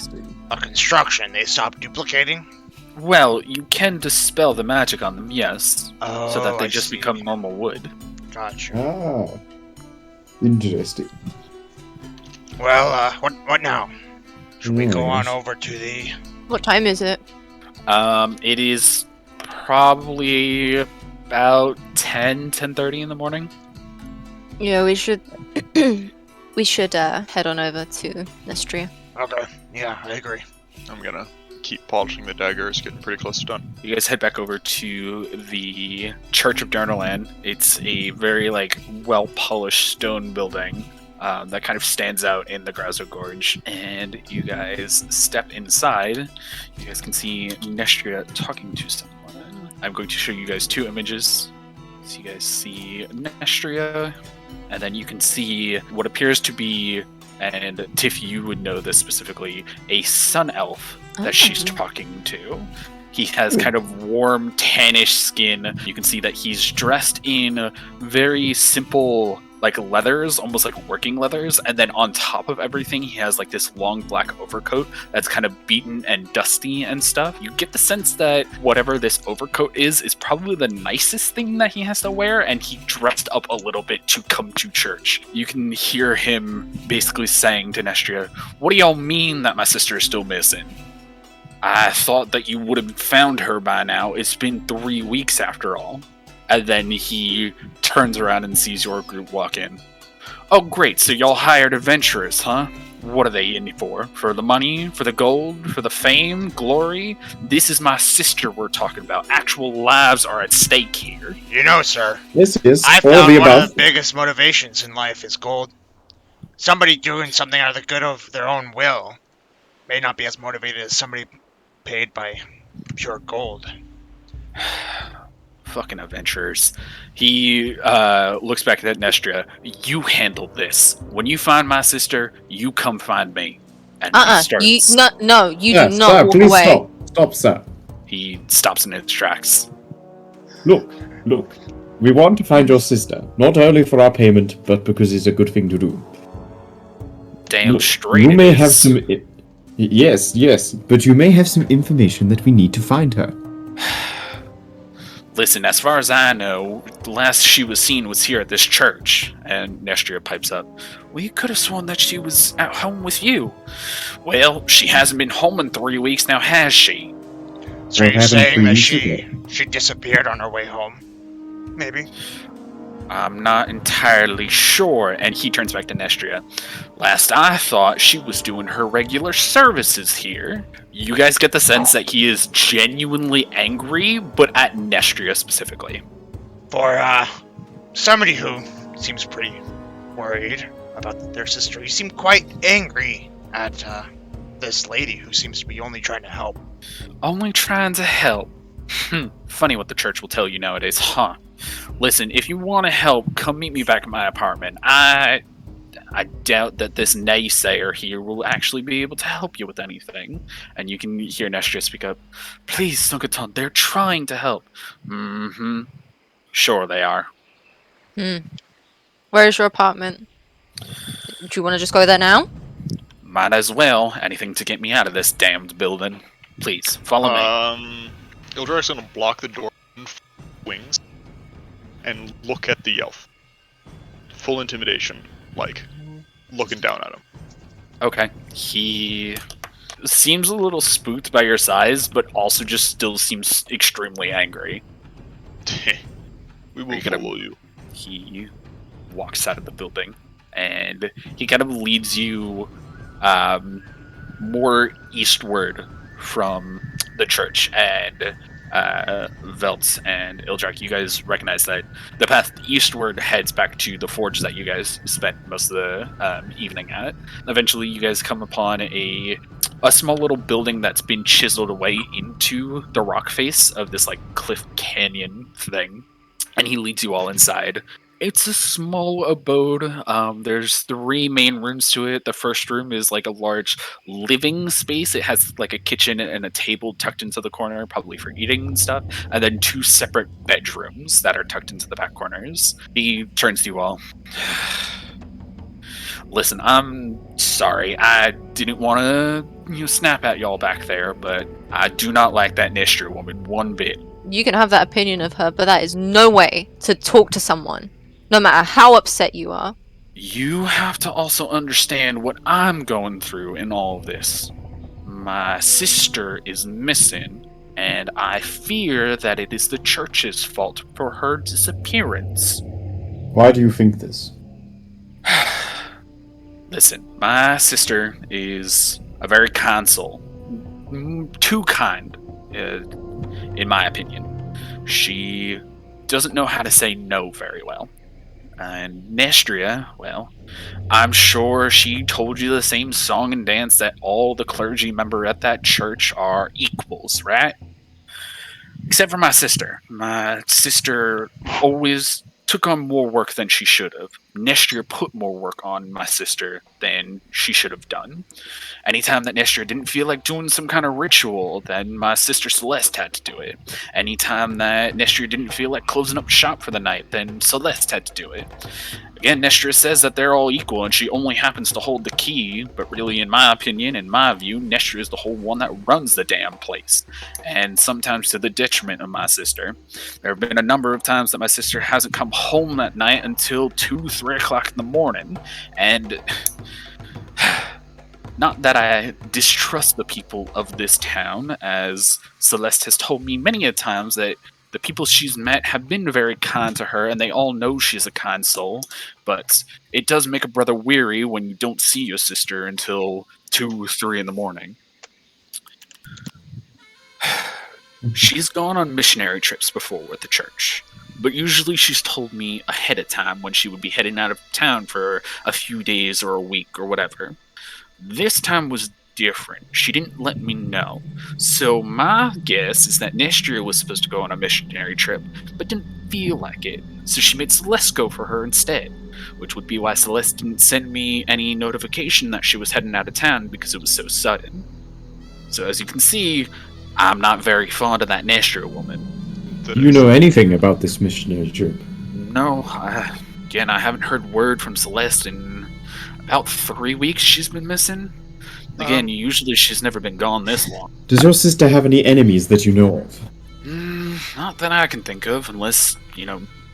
S5: a construction, they stop duplicating?
S1: Well, you can dispel the magic on them, yes,
S5: Oh,
S1: so that they
S5: I
S1: just
S5: see.
S1: become normal wood.
S5: Gotcha.
S2: Ah, interesting.
S5: Well, what now? Should we go on
S2: Yes.
S5: over to the...
S3: What time is it?
S1: It is probably about 10:30 in the morning.
S3: Yeah, we should we should head on over to Nestria.
S5: Okay, yeah, I agree.
S4: I'm gonna keep polishing the dagger. It's getting pretty close to done.
S1: You guys head back over to the Church of Dornu. It's a very well-polished stone building that kind of stands out in the Grauzo Gorge. And you guys step inside. You guys can see Nestria talking to someone. I'm going to show you guys two images. So you guys see Nestria, and then you can see what appears to be, and Tiff, you would know this specifically, a sun elf that she's talking to. He has kind of warm, tannish skin. You can see that he's dressed in very simple, leathers, almost like working leathers. And then on top of everything, he has this long black overcoat that's kind of beaten and dusty and stuff. You get the sense that whatever this overcoat is probably the nicest thing that he has to wear, and he dressed up a little bit to come to church. You can hear him basically saying to Nestria, "What do y'all mean that my sister is still missing? I thought that you would have found her by now. It's been 3 weeks after all." And then he turns around and sees your group walk in. "Oh, great, so y'all hired adventurers, huh? What are they in for? For the money? For the gold? For the fame? Glory? This is my sister we're talking about. Actual lives are at stake here."
S5: You know, sir,
S2: Yes, yes.
S5: I
S2: All
S5: found
S2: the
S5: one of
S2: above.
S5: the biggest motivations in life is gold. Somebody doing something out of the good of their own will may not be as motivated as somebody paid by pure gold.
S1: Fucking adventurers. He looks back at Nestria. "You handle this. When you find my sister, you come find me." And he starts.
S3: You do not
S2: Sir,
S3: walk
S2: please
S3: away.
S2: Stop, sir.
S1: He stops in his tracks.
S2: Look. We want to find your sister, not only for our payment, but because it's a good thing to do.
S1: Damn
S2: Look,
S1: straight.
S2: you
S1: it
S2: may
S1: is.
S2: have some. Yes, but you may have some information that we need to find her.
S1: Listen, as far as I know, the last she was seen was here at this church. And Nestria pipes up. "We could have sworn that she was at home with you." "Well, she hasn't been home in 3 weeks now, has she?"
S5: So
S2: What
S5: you're
S2: happened
S5: saying
S2: 3
S5: that
S2: weeks
S5: she disappeared on her way home? Maybe.
S1: "I'm not entirely sure." And he turns back to Nestria. "Last I thought, she was doing her regular services here." You guys get the sense that he is genuinely angry, but at Nestria specifically.
S5: For somebody who seems pretty worried about their sister, you seem quite angry at this lady who seems to be only trying to help.
S1: Only trying to help. Funny what the church will tell you nowadays, huh? Listen, if you want to help, come meet me back at my apartment. I doubt that this naysayer here will actually be able to help you with anything. And you can hear Nestria speak up. "Please, Sunkaton, they're trying to help." "Mm-hmm. Sure they are."
S3: Where is your apartment? Do you want to just go there now?
S1: "Might as well. Anything to get me out of this damned building. Please, follow me."
S4: Ildraak's gonna block the door with wings and look at the elf. Full intimidation, looking down at him.
S1: Okay. He seems a little spooked by your size, but also just still seems extremely angry.
S4: We
S1: Are
S4: will
S1: you gonna-
S4: follow you.
S1: He walks out of the building, and he kind of leads you more eastward from the church. And Velt and Ildraak, you guys recognize that the path eastward heads back to the forge that you guys spent most of the evening at. Eventually, you guys come upon a small little building that's been chiseled away into the rock face of this cliff canyon thing, and he leads you all inside. It's a small abode. There's 3 main rooms to it. The first room is like a large living space. It has like a kitchen and a table tucked into the corner, probably for eating and stuff. And then 2 separate bedrooms that are tucked into the back corners. He turns to you all. Listen, I'm sorry. I didn't want to snap at y'all back there, but I do not like that Nestria woman one bit.
S3: You can have that opinion of her, but that is no way to talk to someone, no matter how upset you are.
S1: You have to also understand what I'm going through in all of this. My sister is missing, and I fear that it is the church's fault for her disappearance.
S2: Why do you think this?
S1: Listen, my sister is a very kind soul. Too kind, in my opinion. She doesn't know how to say no very well. And Nestria, well, I'm sure she told you the same song and dance that all the clergy member at that church are equals, right? Except for my sister. My sister always took on more work than she should have. Nestria put more work on my sister than she should have done. Anytime that Nestria didn't feel like doing some kind of ritual, then my sister Celeste had to do it. Anytime that Nestria didn't feel like closing up shop for the night, then Celeste had to do it. Again, Nestria says that they're all equal and she only happens to hold the key, but really, in my opinion, in my view, Nestria is the whole one that runs the damn place. And sometimes to the detriment of my sister. There have been a number of times that my sister hasn't come home that night until 2-3 o'clock in the morning, and not that I distrust the people of this town, as Celeste has told me many a times that the people she's met have been very kind to her, and they all know she's a kind soul, but it does make a brother weary when you don't see your sister until 2-3 in the morning. She's gone on missionary trips before with the church, but usually she's told me ahead of time when she would be heading out of town for a few days or a week or whatever. This time was different. She didn't let me know. So my guess is that Nestria was supposed to go on a missionary trip, but didn't feel like it. So she made Celeste go for her instead, which would be why Celeste didn't send me any notification that she was heading out of town because it was so sudden. So as you can see, I'm not very fond of that Nestria woman.
S2: Do you know anything about this missionary trip?
S1: No, again, I haven't heard word from Celeste in about 3 weeks she's been missing. Again, usually she's never been gone this long.
S2: Does your sister have any enemies that you know of?
S1: Not that I can think of, unless,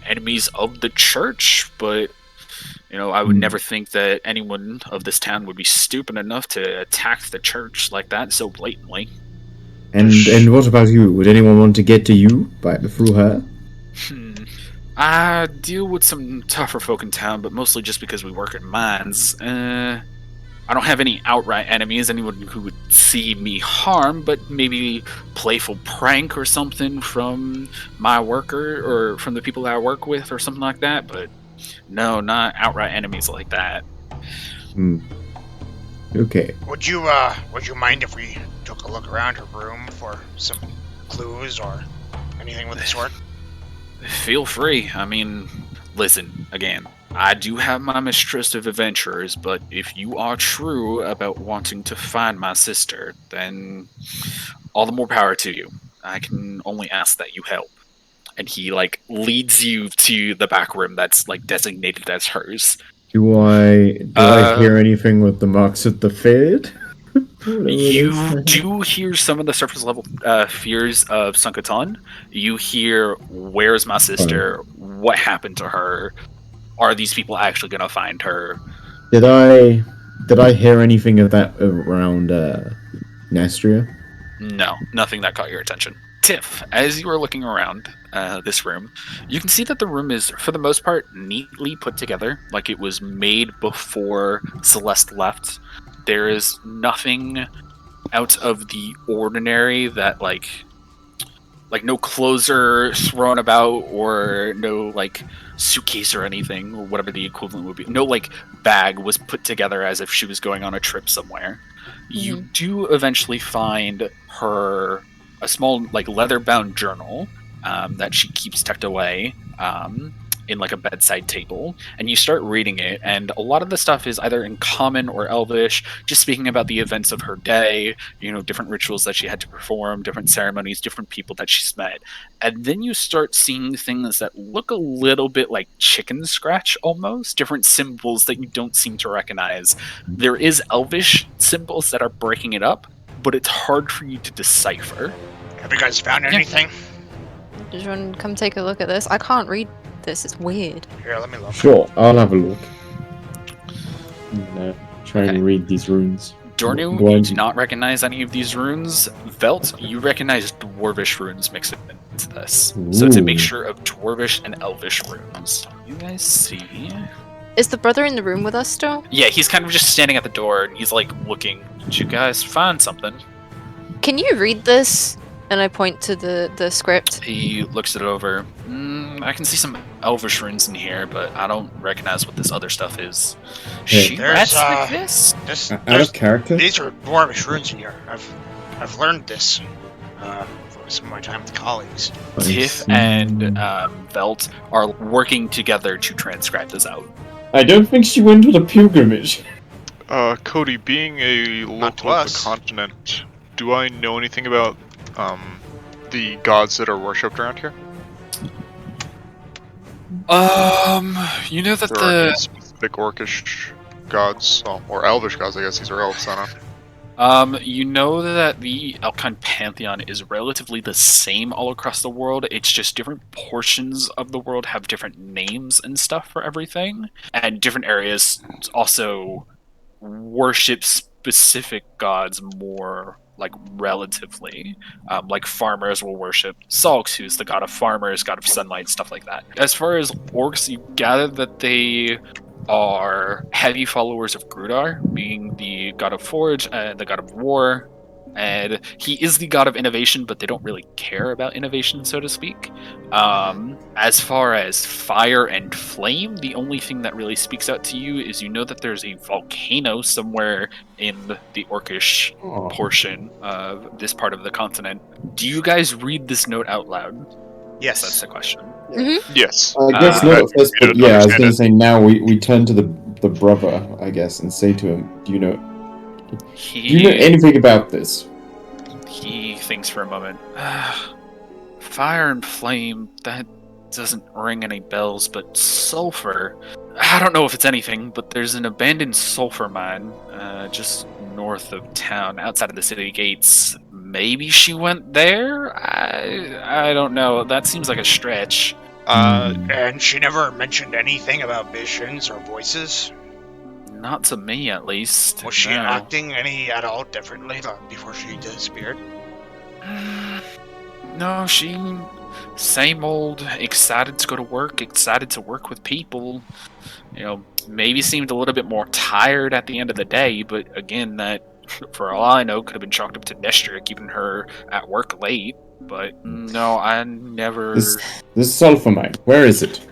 S1: enemies of the church, but, I would never think that anyone of this town would be stupid enough to attack the church like that so blatantly.
S2: And what about you? Would anyone want to get to you through her?
S1: I deal with some tougher folk in town, but mostly just because we work in mines. I don't have any outright enemies, anyone who would see me harm, but maybe playful prank or something from my worker or from the people that I work with or something like that, but no, not outright enemies like that.
S2: Okay.
S5: Would you mind if we took a look around her room for some clues or anything with the sort?
S1: Feel free. I mean, listen, again, I do have my mistrust of adventurers, but if you are true about wanting to find my sister, then all the more power to you. I can only ask that you help. And he, leads you to the back room that's, designated as hers.
S2: Do I hear anything with the marks at the fade?
S1: You do hear some of the surface level fears of Sunkaton. You hear, where's my sister? What happened to her? Are these people actually going to find her?
S2: Did I hear anything of that around Nestria?
S1: No, nothing that caught your attention. Tiff, as you are looking around this room, you can see that the room is, for the most part, neatly put together, like it was made before Celeste left. There is nothing out of the ordinary that, like no clothes are thrown about, or no, suitcase or anything, or whatever the equivalent would be. No, bag was put together as if she was going on a trip somewhere. You do eventually find her a small, leather-bound journal that she keeps tucked away. in like a bedside table, and you start reading it, and a lot of the stuff is either in Common or Elvish, just speaking about the events of her day, different rituals that she had to perform, different ceremonies, different people that she's met. And then you start seeing things that look a little bit like chicken scratch almost, different symbols that you don't seem to recognize. There is Elvish symbols that are breaking it up, but it's hard for you to decipher.
S5: Have you guys found anything?
S3: Did you want to come take a look at this? I can't read this. It's weird.
S5: Here, let me look.
S2: Sure, I'll have a look. And, try
S1: Okay.
S2: and read these runes.
S1: Dornu,
S2: Go
S1: you
S2: on.
S1: do not recognize any of these runes. Velt, you recognize Dwarvish runes mixed into this. So it's a
S2: Ooh.
S1: mixture of Dwarvish and Elvish runes. You guys see?
S3: Is the brother in the room with us still?
S1: Yeah, he's kind of just standing at the door, and he's like looking. Did you guys find something?
S3: Can you read this? And I point to the script.
S1: He looks it over. I can see some Elvish runes in here, but I don't recognize what this other stuff is.
S2: Hey.
S1: She
S5: There's,
S1: rats like this?
S2: Out of character?
S5: These are dwarvish runes in here. I've learned this from some of my time with colleagues.
S1: Tiff and Velt are working together to transcribe this out.
S2: I don't think she went on a pilgrimage.
S4: Cody, being a
S5: Not to
S4: local of the
S5: us.
S4: continent, do I know anything about the gods that are worshipped around here?
S1: You know that
S4: There are any
S1: the
S4: specific orcish gods, or elvish gods, I guess these are elves, I don't know.
S1: you know that the Elkine pantheon is relatively the same all across the world. It's just different portions of the world have different names and stuff for everything, and different areas also worship specific gods more like relatively. Like farmers will worship Salks, who's the god of farmers, god of sunlight, stuff like that. As far as orcs, you gather that they are heavy followers of Grudar, being the god of forge and the god of war. And he is the god of innovation, but they don't really care about innovation, so to speak. As far as fire and flame, the only thing that really speaks out to you is you know that there's a volcano somewhere in the orcish
S2: Oh.
S1: portion of this part of the continent. Do you guys read this note out loud? Yes, that's
S5: Yes.
S1: the question.
S4: Yes.
S2: I guess
S1: Uh,
S2: not at first,
S4: I
S2: but yeah, I was
S4: understand
S2: going
S4: it.
S2: to say now we turn to the brother, I guess, and say to him, do you know anything about this?
S1: He thinks for a moment. Fire and flame, that doesn't ring any bells, but sulfur. I don't know if it's anything, but there's an abandoned sulfur mine just north of town, outside of the city gates. Maybe she went there? I don't know. That seems like a stretch.
S5: And she never mentioned anything about visions or voices.
S1: Not to me, at least.
S5: Was she
S1: No.
S5: acting any at all differently before she disappeared?
S1: No, she same old, excited to go to work, excited to work with people. Maybe seemed a little bit more tired at the end of the day, but again, that, for all I know, could have been chalked up to Nestria keeping her at work late. But no, I never.
S2: This sulfur mine, where is it?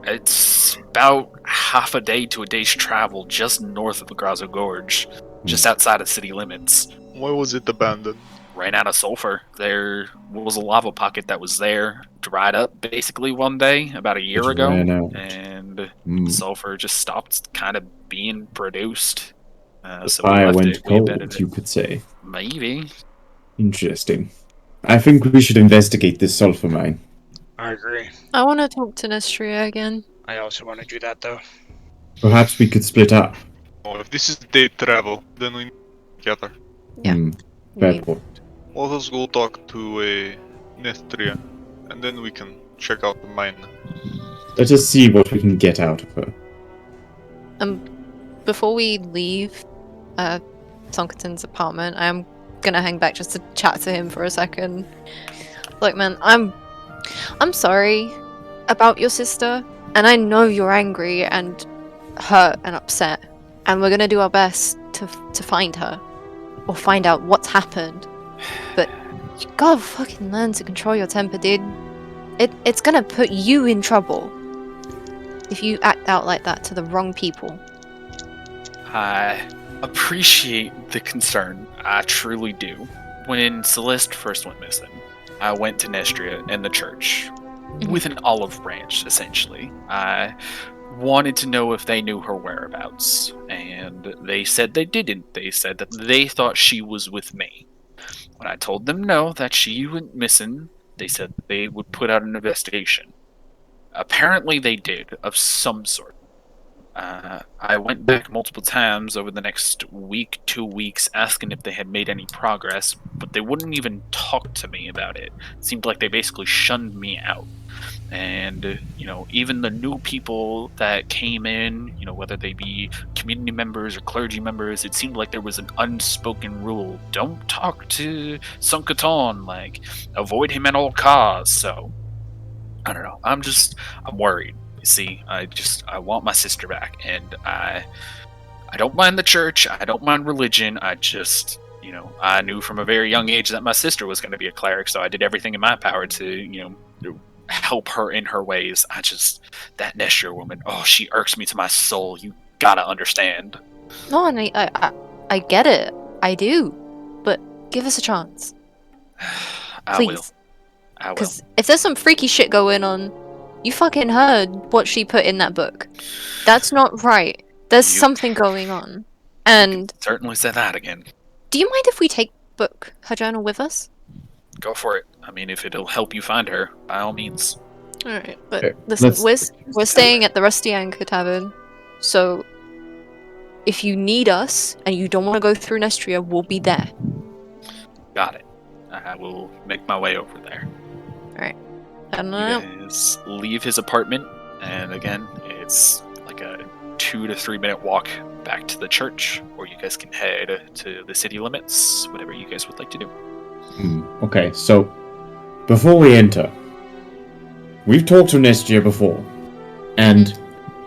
S1: It's about half a day to a day's travel just north of the Grazo Gorge, just outside of city limits.
S4: Why was it abandoned?
S1: Ran out of sulfur. There was a lava pocket that was there, dried up basically one day about a year
S2: It
S1: ago,
S2: ran out.
S1: and
S2: Hmm.
S1: sulfur just stopped kind of being produced.
S2: The
S1: So we
S2: fire
S1: left
S2: went
S1: it, we
S2: cold,
S1: abandoned
S2: you
S1: it.
S2: could say.
S1: Maybe.
S2: Interesting. I think we should investigate this sulfur mine.
S5: I agree.
S3: I want to talk to Nestria again.
S5: I also want to do that though.
S2: Perhaps we could split up.
S4: Oh, if this is day travel, then we need to get together.
S3: Yeah.
S2: Fair
S3: We-
S2: point.
S4: Let us go talk to Nestria, and then we can check out the mine.
S2: Let us see what we can get out of her.
S3: Before we leave Tonkerton's apartment, I'm gonna hang back just to chat to him for a second. Look, man, I'm sorry about your sister, and I know you're angry and hurt and upset, and we're gonna do our best to find her or find out what's happened. But you gotta fucking learn to control your temper, dude. It's gonna put you in trouble if you act out like that to the wrong people.
S1: I appreciate the concern. I truly do. When Celeste first went missing, I went to Nestria and the church. with an olive branch, essentially. I wanted to know if they knew her whereabouts, and they said they didn't. They said that they thought she was with me. When I told them no, that she went missing, they said they would put out an investigation. Apparently they did, of some sort. I went back multiple times over the next week, 2 weeks, asking if they had made any progress, but they wouldn't even talk to me about it. It seemed like they basically shunned me out. And, even the new people that came in, whether they be community members or clergy members, it seemed like there was an unspoken rule. Don't talk to Sunkaton, avoid him at all costs. So, I don't know. I'm worried. You see, I want my sister back, and I don't mind the church. I don't mind religion. I just, I knew from a very young age that my sister was going to be a cleric, so I did everything in my power to, help her in her ways. That Nestria woman, she irks me to my soul. You gotta understand.
S3: No, and I get it. I do. But give us a chance. Please.
S1: I will.
S3: Because if there's some freaky shit going on, you fucking heard what she put in that book. That's not right. There's something going on. And
S1: certainly say that again.
S3: Do you mind if we take her journal with us?
S1: Go for it. I mean, if it'll help you find her, by all means.
S3: Alright, but listen, we're staying at the Rusty Anchor Tavern, so if you need us and you don't want to go through Nestria, we'll be there.
S1: Got it. I will make my way over there.
S3: Alright.
S1: You guys leave his apartment, and again, it's like a 2 to 3 minute walk back to the church, or you guys can head to the city limits, whatever you guys would like to do.
S2: Okay, so before we enter, we've talked to Nestria before, and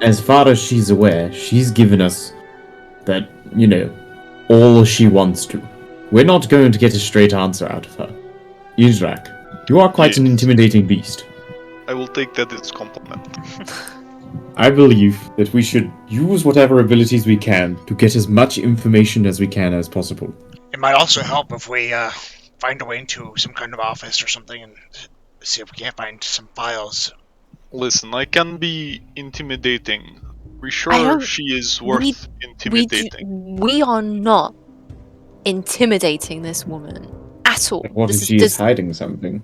S2: as far as she's aware, she's given us that, all she wants to. We're not going to get a straight answer out of her. Ildraak, you are quite an intimidating beast.
S4: I will take that as a compliment.
S2: I believe that we should use whatever abilities we can to get as much information as we can as possible.
S5: It might also help if we find a way into some kind of office or something and see if we can't find some files.
S4: Listen, I can be intimidating. We're sure she is worth intimidating.
S3: We are not intimidating this woman at all.
S2: What if she is hiding something?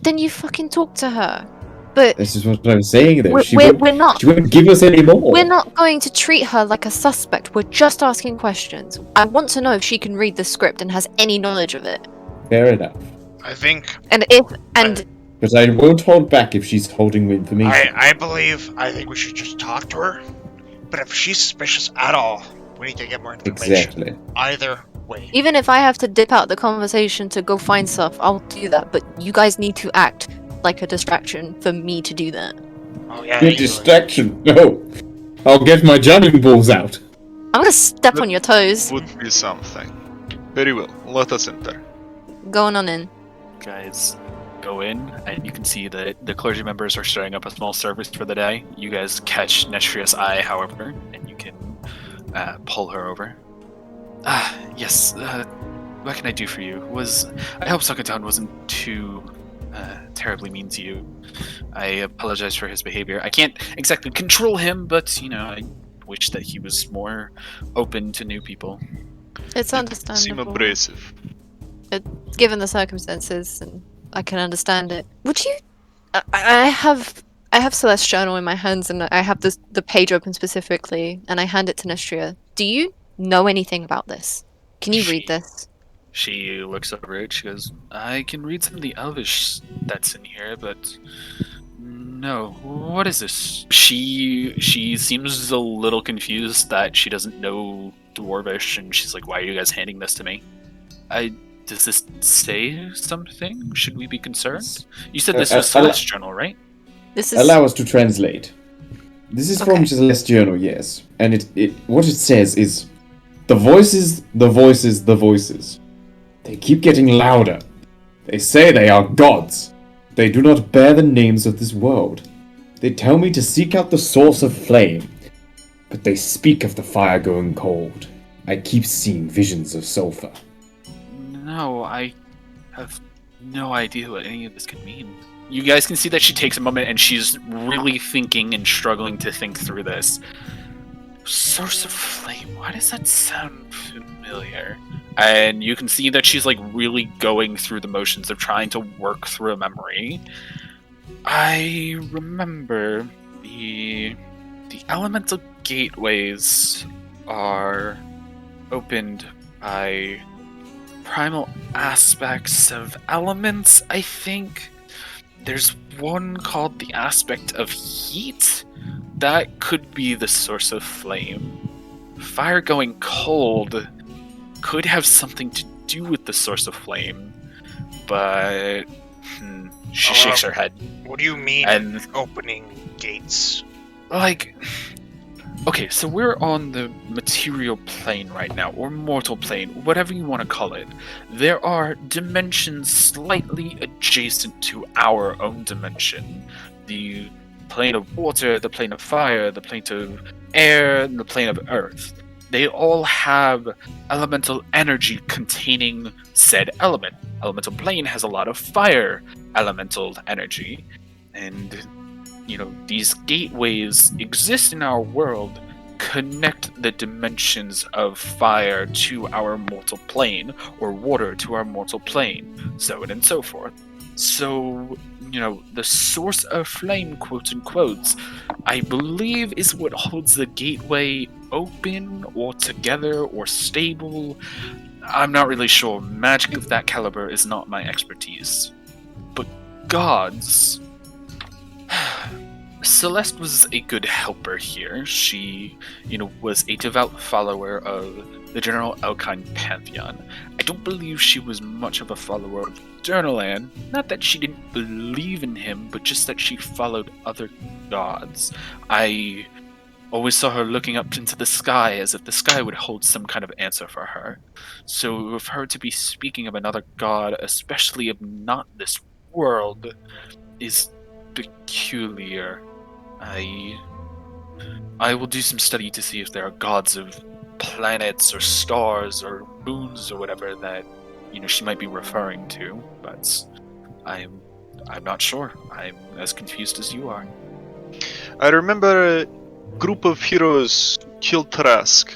S3: Then you fucking talk to her. But
S2: this is what I'm saying, though.
S3: We're not.
S2: She won't give us any more.
S3: We're not going to treat her like a suspect. We're just asking questions. I want to know if she can read the script and has any knowledge of it.
S2: Fair enough.
S5: I think.
S2: But I won't hold back if she's holding information.
S5: I think we should just talk to her. But if she's suspicious at all, we need to get more information.
S2: Exactly.
S5: Either way.
S3: Even if I have to dip out the conversation to go find stuff, I'll do that. But you guys need to act like a distraction for me to do that.
S5: Oh yeah.
S2: A distraction? No. I'll get my jamming balls out.
S3: I'm gonna step on your toes.
S4: Would be something. Very well. Let us enter.
S3: Going on in.
S1: Guys go in, and you can see that the clergy members are starting up a small service for the day. You guys catch Nestria's eye, however, and you can pull her over. Yes, what can I do for you? I hope Sunkaton wasn't too terribly mean to you. I apologize for his behavior. I can't exactly control him, but, I wish that he was more open to new people.
S3: It's understandable.
S4: Seem abrasive.
S3: Given the circumstances, and I can understand it. Would you... I have Celeste's journal in my hands, and I have the page open specifically, and I hand it to Nestria. Do you know anything about this? Can you read this?
S1: She looks over it. She goes, I can read some of the Elvish that's in here, but no. What is this? She seems a little confused that she doesn't know Dwarvish, and she's like, why are you guys handing this to me? Does this say something? Should we be concerned? You said this was Celeste's journal, right?
S3: This is...
S2: Allow us to translate. This is from Celeste's journal, yes. And what it says is, the voices, the voices, the voices. They keep getting louder. They say they are gods. They do not bear the names of this world. They tell me to seek out the source of flame. But they speak of the fire going cold. I keep seeing visions of sulfur.
S1: No, I have no idea what any of this could mean. you guys can see that she takes a moment and she's really thinking and struggling to think through this. Source of flame, why does that sound familiar? And you can see that she's like really going through the motions of trying to work through a memory. I remember the elemental gateways are opened by primal aspects of elements, I think. There's one called the aspect of heat. That could be the source of flame. Fire going cold could have something to do with the source of flame, but she shakes her head.
S5: What do you mean
S1: And
S5: opening gates?
S1: like, okay, so we're on the material plane right now, or mortal plane, whatever you want to call it. There are dimensions slightly adjacent to our own dimension. The plane of water, the plane of fire, the plane of air, and the plane of earth. They all have elemental energy containing said element. Elemental plane has a lot of fire elemental energy, and these gateways exist in our world, connect the dimensions of fire to our mortal plane, or water to our mortal plane, so on and so forth. So, the source of flame, quote unquote, I believe is what holds the gateway open, or together, or stable. I'm not really sure. Magic of that caliber is not my expertise. But gods... Celeste was a good helper here. She, was a devout follower of the general Elkine pantheon. I don't believe she was much of a follower of Durnalan. Not that she didn't believe in him, but just that she followed other gods. I always saw her looking up into the sky as if the sky would hold some kind of answer for her. So for her to be speaking of another god, especially of not this world, is peculiar. I will do some study to see if there are gods of planets or stars or moons or whatever that she might be referring to, but I'm not sure. I'm as confused as you are.
S4: I remember a group of heroes killed Trask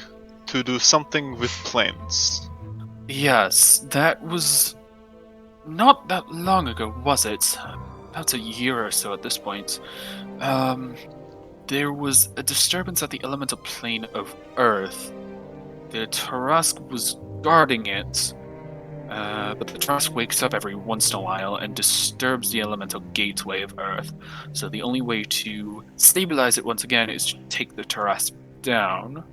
S4: to do something with planes.
S1: Yes, that was not that long ago, was it? About a year or so at this point. There was a disturbance at the elemental plane of Earth. The Trask was guarding it, but the Trask wakes up every once in a while and disturbs the elemental gateway of Earth. So the only way to stabilize it once again is to take the Trask down.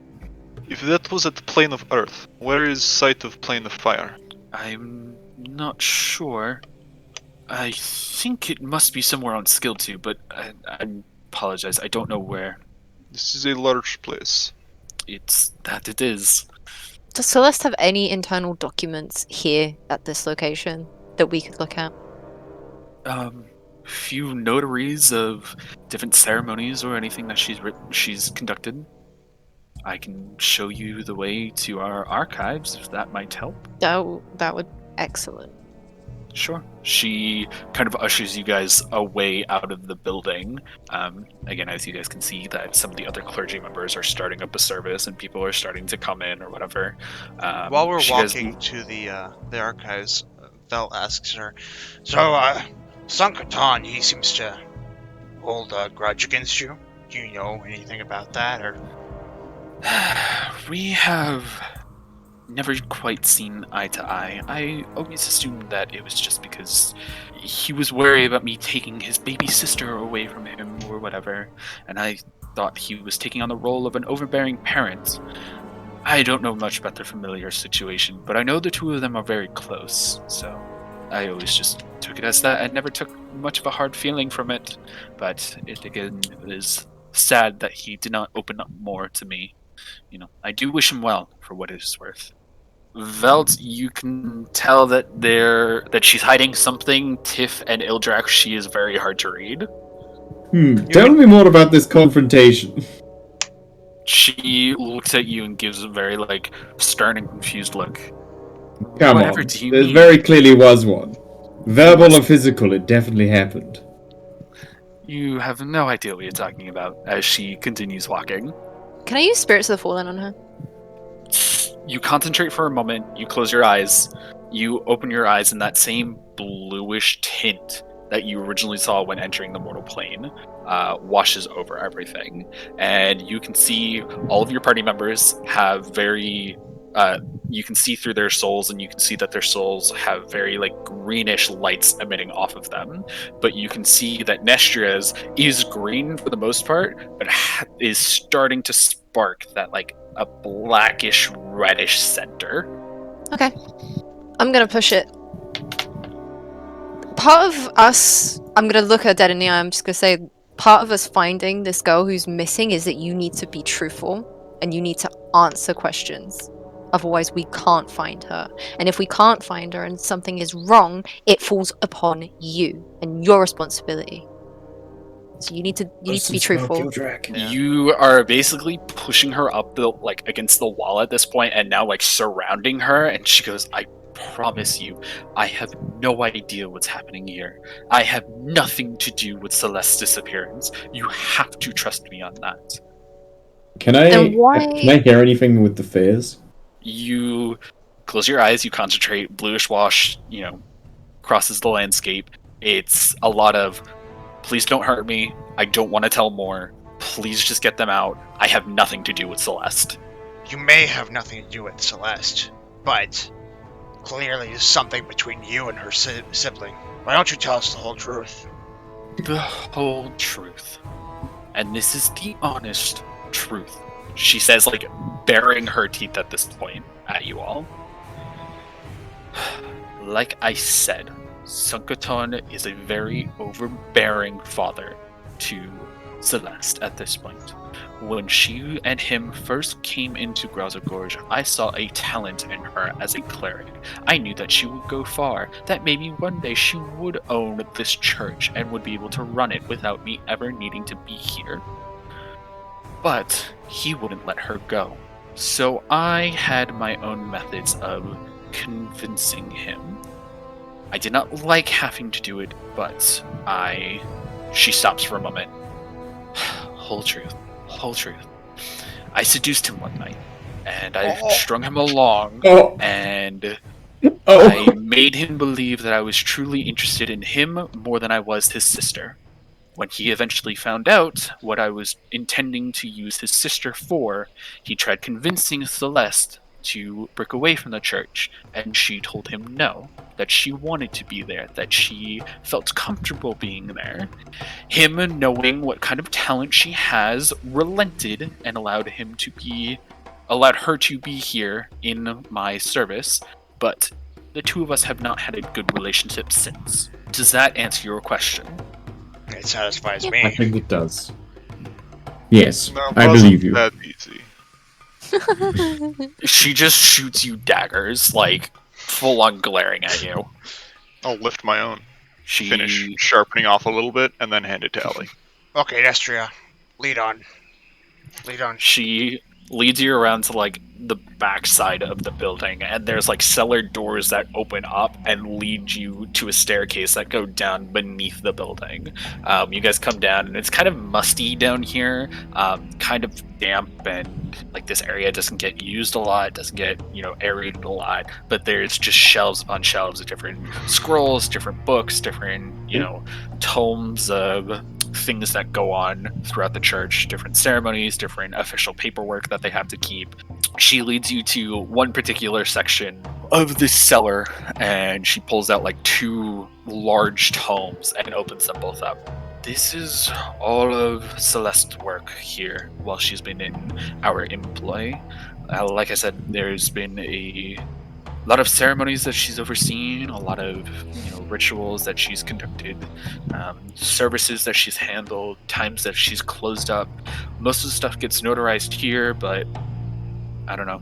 S4: If that was at the plane of Earth, where is site of plane of fire?
S1: I'm not sure. I think it must be somewhere on Skill 2, but I apologize. I don't know where.
S4: This is a large place.
S1: It is.
S3: Does Celeste have any internal documents here at this location that we could look at?
S1: Few notaries of different ceremonies or anything that she's conducted. I can show you the way to our archives if that might help.
S3: That would excellent.
S1: Sure. She kind of ushers you guys away out of the building. Again, as you guys can see, that some of the other clergy members are starting up a service and people are starting to come in or whatever.
S5: While we're walking to the archives, Velt asks her, "So, Sankatan, he seems to hold a grudge against you. Do you know anything about that, or?"
S1: We have never quite seen eye to eye. I always assumed that it was just because he was worried about me taking his baby sister away from him or whatever, and I thought he was taking on the role of an overbearing parent. I don't know much about their familiar situation, but I know the two of them are very close, so I always just took it as that and never took much of a hard feeling from it, but it again is sad that he did not open up more to me. I do wish him well, for what it is worth. Velt, you can tell that she's hiding something. Tiff and Ildraak, she is very hard to read.
S2: Tell me more about this confrontation.
S1: She looks at you and gives a very, stern and confused look.
S2: Come
S1: Whatever
S2: on,
S1: do you
S2: there
S1: mean?
S2: very clearly was one. Verbal or physical, it definitely happened.
S1: You have no idea what you're talking about as she continues walking.
S3: Can I use Spirits of the Fallen on her?
S1: You concentrate for a moment, you close your eyes, you open your eyes, and that same bluish tint that you originally saw when entering the mortal plane washes over everything. And you can see all of your party members have very. You can see through their souls, and you can see that their souls have very like greenish lights emitting off of them. But you can see that Nestria's is green for the most part, but is starting to spark that like a blackish reddish center.
S3: Okay. I'm gonna push it. Part of us, I'm gonna look her dead in the eye, I'm just gonna say, part of us finding this girl who's missing is that you need to be truthful and you need to answer questions. Otherwise, we can't find her. And if we can't find her and something is wrong, it falls upon you and your responsibility. So you need to be truthful.
S1: Yeah. You are basically pushing her up the like against the wall at this point, and now like surrounding her. And she goes, "I promise you, I have no idea what's happening here. I have nothing to do with Celeste's disappearance. You have to trust me on that."
S2: Can I hear anything with the fears?
S1: You close your eyes. You concentrate. Bluish wash, crosses the landscape. It's a lot of, "Please don't hurt me. I don't want to tell more. Please just get them out. I have nothing to do with Celeste."
S5: You may have nothing to do with Celeste, but clearly there's something between you and her sibling. Why don't you tell us the whole truth?
S1: The whole truth. And this is the honest truth. She says, like, baring her teeth at this point at you all. Like I said, Sunkaton is a very overbearing father to Celeste at this point. When she and him first came into Grauza Gorge, I saw a talent in her as a cleric. I knew that she would go far, that maybe one day she would own this church and would be able to run it without me ever needing to be here. But he wouldn't let her go. So I had my own methods of convincing him. I did not like having to do it, but She stops for a moment. Whole truth. I seduced him one night, and I strung him along, and I made him believe that I was truly interested in him more than I was his sister. When he eventually found out what I was intending to use his sister for, he tried convincing Celeste to break away from the church, and she told him no, that she wanted to be there, that she felt comfortable being there. Him, knowing what kind of talent she has, relented and allowed her to be here in my service, but the two of us have not had a good relationship since. Does that answer your question?
S5: It satisfies me.
S2: I think it does. Yes,
S4: No,
S2: I believe you.
S4: That easy.
S1: She just shoots you daggers, like, full on glaring at you.
S4: I'll lift my own.
S1: She
S4: Finish sharpening off a little bit, and then hand it to Ellie.
S5: Okay, Nestria, lead on.
S1: She leads you around to like the back side of the building, and there's like cellar doors that open up and lead you to a staircase that go down beneath the building. You guys come down, and it's kind of musty down here, kind of damp, and like this area doesn't get used a lot, doesn't get aerated a lot, but there's just shelves upon shelves of different scrolls, different books, different tomes of things that go on throughout the church, different ceremonies, different official paperwork that they have to keep. She leads you to one particular section of this cellar, and she pulls out like two large tomes and opens them both up. This is all of Celeste's work here while she's been in our employ. Like I said, there's been a lot of ceremonies that she's overseen, a lot of rituals that she's conducted, services that she's handled, times that she's closed up. Most of the stuff gets notarized here, but I don't know.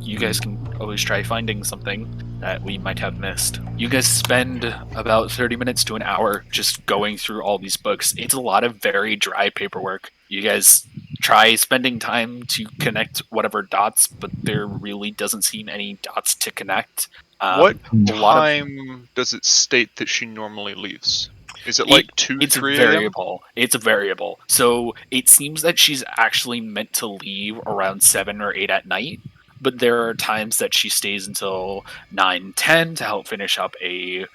S1: You guys can always try finding something that we might have missed. You guys spend about 30 minutes to an hour just going through all these books. It's a lot of very dry paperwork. You guys try spending time to connect whatever dots, but there really doesn't seem any dots to connect.
S4: What time does it state that she normally leaves? Is it like 2,
S1: It's
S4: 3 a.m.?
S1: variable. It's variable. So it seems that she's actually meant to leave around 7 or 8 at night, but there are times that she stays until 9, 10 to help finish up a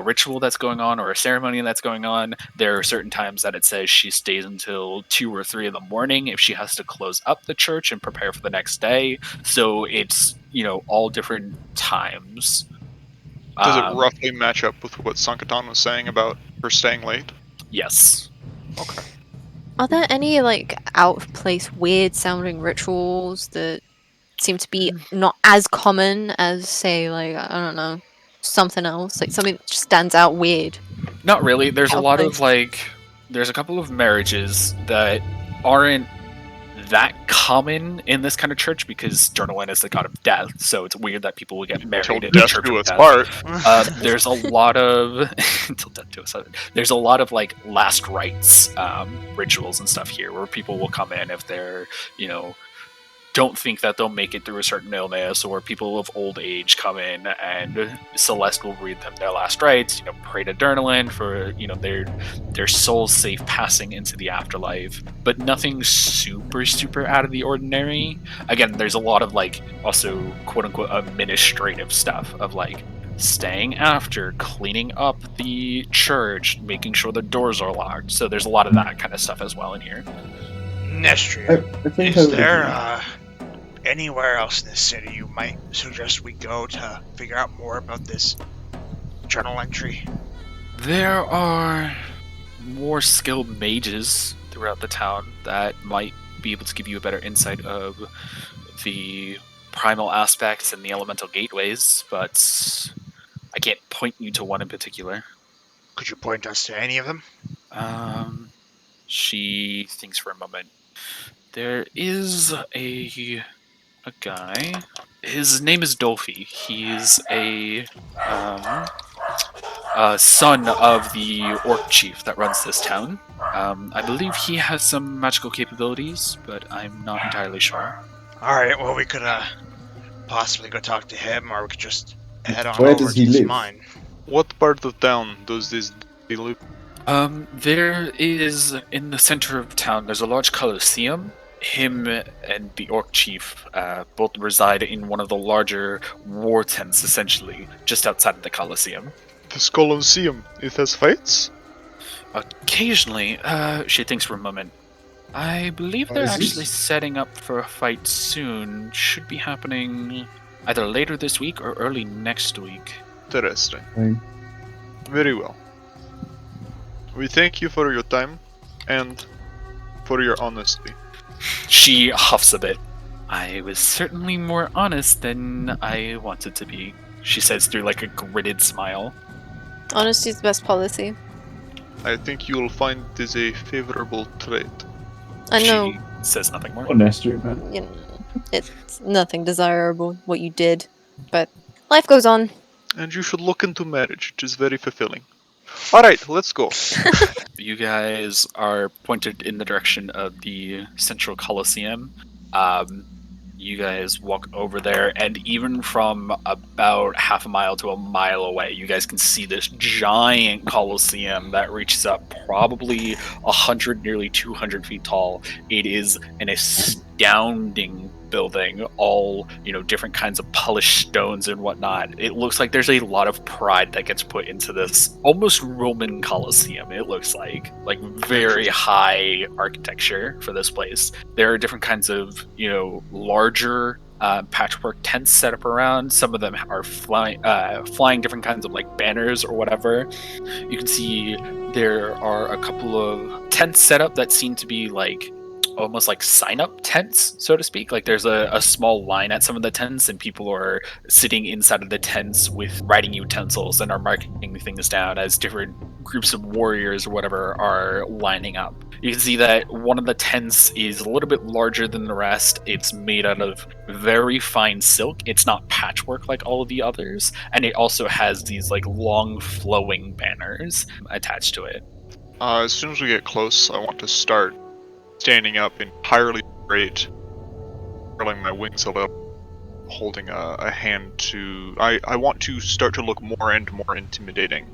S1: ritual that's going on or a ceremony that's going on. There are certain times that it says she stays until 2 or 3 in the morning if she has to close up the church and prepare for the next day. So it's, all different times.
S4: Does it roughly match up with what Sankatan was saying about her staying late?
S1: Yes.
S4: Okay.
S3: Are there any out of place, weird sounding rituals that seem to be not as common as, say, I don't know, something else, something that just stands out weird?
S1: Not really. There's a lot of
S3: Okay.
S1: there's a couple of marriages that aren't that common in this kind of church because Dornu is the god of death, so it's weird that people would get married
S4: Till
S1: in the
S4: death
S1: church
S4: do
S1: of
S4: us
S1: death.
S4: part.
S1: There's a lot of until death do us. There's a lot of last rites rituals and stuff here where people will come in if they're don't think that they'll make it through a certain illness, or people of old age come in and Celeste will read them their last rites, pray to Dornu for their soul's safe passing into the afterlife, but nothing super out of the ordinary. Again, there's a lot of also quote unquote administrative stuff of staying after, cleaning up the church, making sure the doors are locked. So there's a lot of that kind of stuff as well in here.
S5: Nestria,
S2: I think
S5: is there anywhere else in the city you might suggest we go to figure out more about this journal entry?
S1: There are more skilled mages throughout the town that might be able to give you a better insight of the primal aspects and the elemental gateways, but I can't point you to one in particular.
S5: Could you point us to any of them?
S1: She thinks for a moment. There is a guy. His name is Dolphy. He's a son of the orc chief that runs this town. I believe he has some magical capabilities, but I'm not entirely sure.
S5: Alright, well, we could possibly go talk to him, or we could just head on
S2: Where
S5: over
S2: does
S5: to
S2: he
S5: this
S2: live?
S5: mine.
S4: What part of town does this live?
S1: There is, in the center of town, there's a large coliseum. Him and the orc chief both reside in one of the larger war tents, essentially, just outside of the coliseum.
S4: This Colosseum, it has fights?
S1: Occasionally, she thinks for a moment. I believe they're actually setting up for a fight soon. Should be happening either later this week or early next week.
S4: Interesting.
S2: Fine.
S4: Very well. We thank you for your time and for your honesty.
S1: She huffs a bit. I was certainly more honest than I wanted to be, she says through a gritted smile.
S3: Honesty's the best policy.
S4: I think you will find this a favorable trait.
S3: I know,
S1: She says nothing more.
S2: What Nestria, man?
S3: you know, it's nothing desirable what you did, but life goes on.
S4: And you should look into marriage, which is very fulfilling. Alright, let's go.
S1: You guys are pointed in the direction of the Central Coliseum. You guys walk over there, and even from about half a mile to a mile away, you guys can see this giant Coliseum that reaches up probably 100, nearly 200 feet tall. It is an astounding building, all different kinds of polished stones and whatnot. It looks like there's a lot of pride that gets put into this almost Roman Colosseum. It looks like very high architecture for this place. There are different kinds of larger patchwork tents set up around. Some of them are flying different kinds of banners or whatever. You can see there are a couple of tents set up that seem to be almost sign-up tents, so to speak. There's a small line at some of the tents, and people are sitting inside of the tents with writing utensils and are marking things down as different groups of warriors or whatever are lining up. You can see that one of the tents is a little bit larger than the rest. It's made out of very fine silk. It's not patchwork like all of the others, and it also has these long flowing banners attached to it.
S4: As soon as we get close, I want to start standing up entirely straight, curling my wings a little, holding a hand to... I want to start to look more and more intimidating.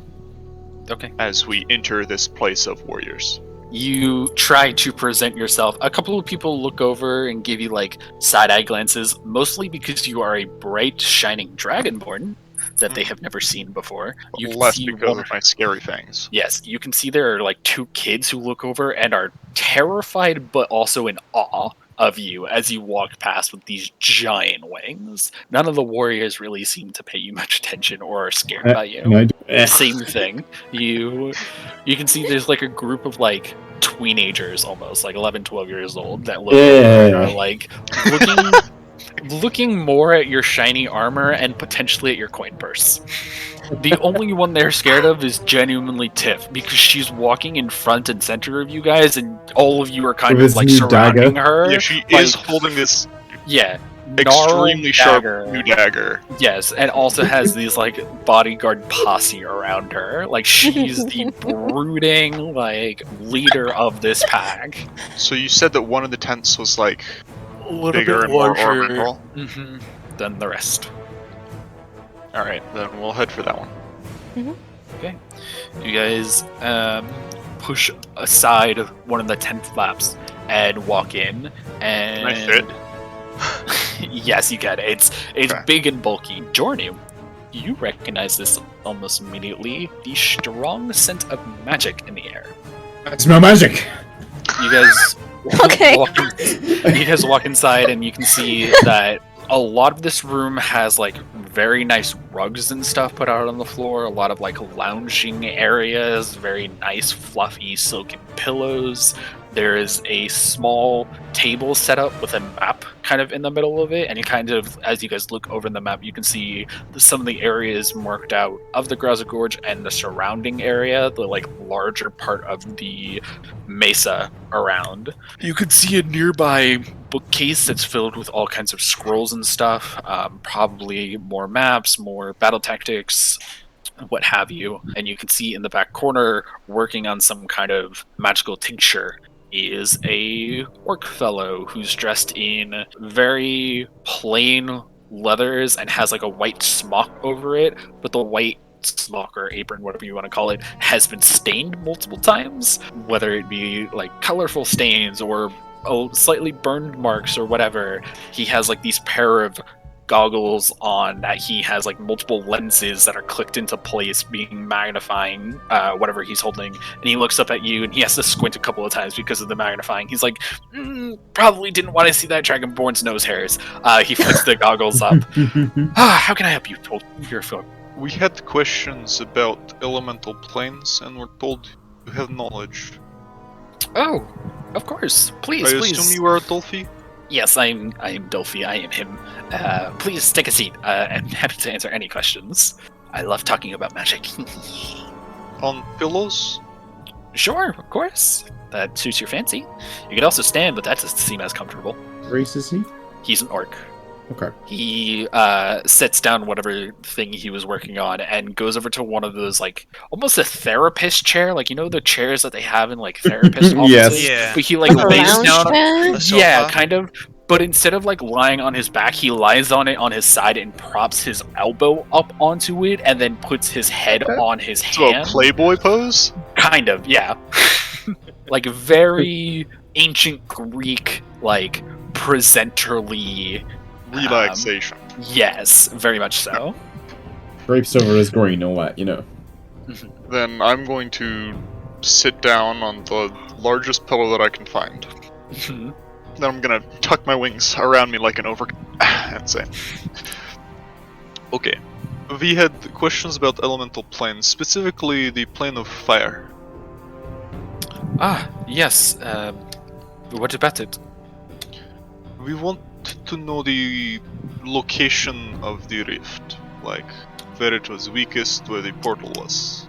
S1: Okay.
S4: as we enter this place of warriors.
S1: You try to present yourself. A couple of people look over and give you like side-eye glances, mostly because you are a bright, shining dragonborn that they have never seen before. You can
S4: Less
S1: see
S4: because
S1: one-
S4: of my scary fangs.
S1: Yes, you can see there are like two kids who look over and are terrified but also in awe of you as you walk past with these giant wings. None of the warriors really seem to pay you much attention or are scared by you.
S2: And I do-
S1: Same thing. You can see there's like a group of like teenagers almost, like 11, 12 years old that look over and are like looking more at your shiny armor and potentially at your coin purse. The only one they're scared of is genuinely Tiff, because she's walking in front and center of you guys, and all of you are kind
S2: With
S1: of
S2: his
S1: like
S2: new
S1: surrounding
S2: dagger.
S1: her.
S4: Yeah, she
S1: like,
S4: is holding this
S1: yeah,
S4: extremely
S1: gnarled
S4: sharp
S1: dagger.
S4: new dagger.
S1: Yes, and also has these like bodyguard posse around her. Like she's the brooding like leader of this pack.
S4: So you said that one of the tents was like
S1: A little
S4: bigger
S1: bit
S4: and more
S1: larger
S4: ornamental?
S1: than the rest.
S4: Alright, then we'll head for that one.
S1: You guys push aside one of the tent flaps and walk in, and
S4: Can I fit?
S1: yes, you can. It's
S4: Okay.
S1: big and bulky. Dornu, you recognize this almost immediately. The strong scent of magic in the air.
S2: I smell magic.
S1: You guys
S3: Okay.
S1: you guys walk inside and you can see that a lot of this room has like very nice rugs and stuff put out on the floor, a lot of like lounging areas, very nice fluffy silken pillows. There is a small table set up with a map kind of in the middle of it, and you kind of, as you guys look over the map, you can see some of the areas marked out of the Graza Gorge and the surrounding area, the like larger part of the mesa around. You could see a nearby bookcase that's filled with all kinds of scrolls and stuff, probably more maps, more battle tactics, what have you. And you can see in the back corner, working on some kind of magical tincture, is a orc fellow who's dressed in very plain leathers and has like a white smock over it, but the white smock or apron, whatever you want to call it, has been stained multiple times, whether it be like colorful stains or slightly burned marks or whatever. He has like these pair of goggles on that he has like multiple lenses that are clicked into place, being magnifying whatever he's holding, and he looks up at you and he has to squint a couple of times because of the magnifying. He's like, probably didn't want to see that dragonborn's nose hairs. He flicks the goggles up. How can I help you? Your phone.
S4: We had questions about elemental planes and were told you have knowledge.
S1: Oh, of course. Please,
S4: I
S1: please.
S4: assume you are a Dolphy?
S1: Yes, I am Dolphy. I am him. Please take a seat. I'm happy to answer any questions. I love talking about magic.
S4: On pillows?
S1: Sure, of course. That suits your fancy. You could also stand, but that doesn't seem as comfortable.
S2: Race is he?
S1: He's an orc.
S2: Okay.
S1: He sets down whatever thing he was working on and goes over to one of those, like, almost a therapist chair. Like, you know the chairs that they have in, like, therapist offices?
S2: Yes.
S5: Yeah.
S1: But he, like,
S3: A
S1: lays
S3: lounge
S1: down...
S3: chair?
S5: A sofa?
S1: Yeah, kind of. But instead of, like, lying on his back, he lies on it on his side and props his elbow up onto it and then puts his head on his
S4: So a
S1: hand.
S4: Playboy pose?
S1: Kind of, yeah. Like, very ancient Greek, like, presenterly...
S4: Relaxation.
S1: Yes, very much so.
S2: Grapes over his green, all that, you know.
S4: Then I'm going to sit down on the largest pillow that I can find. Then I'm gonna tuck my wings around me like an overcoat and say, okay, we had questions about elemental planes, specifically the plane of fire.
S1: Yes. What about it?
S4: We want to know the location of the rift, like where it was weakest, where the portal was.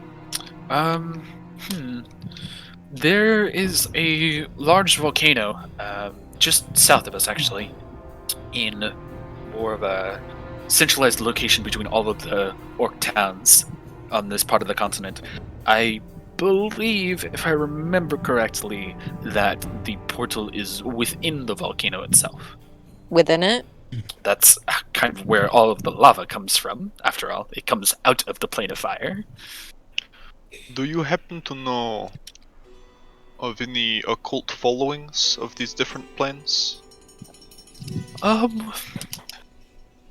S1: There is a large volcano, just south of us, actually, in more of a centralized location between all of the orc towns on this part of the continent. I believe, if I remember correctly, that the portal is within the volcano itself.
S3: Within it?
S1: That's kind of where all of the lava comes from, after all. It comes out of the plane of fire.
S4: Do you happen to know of any occult followings of these different planes?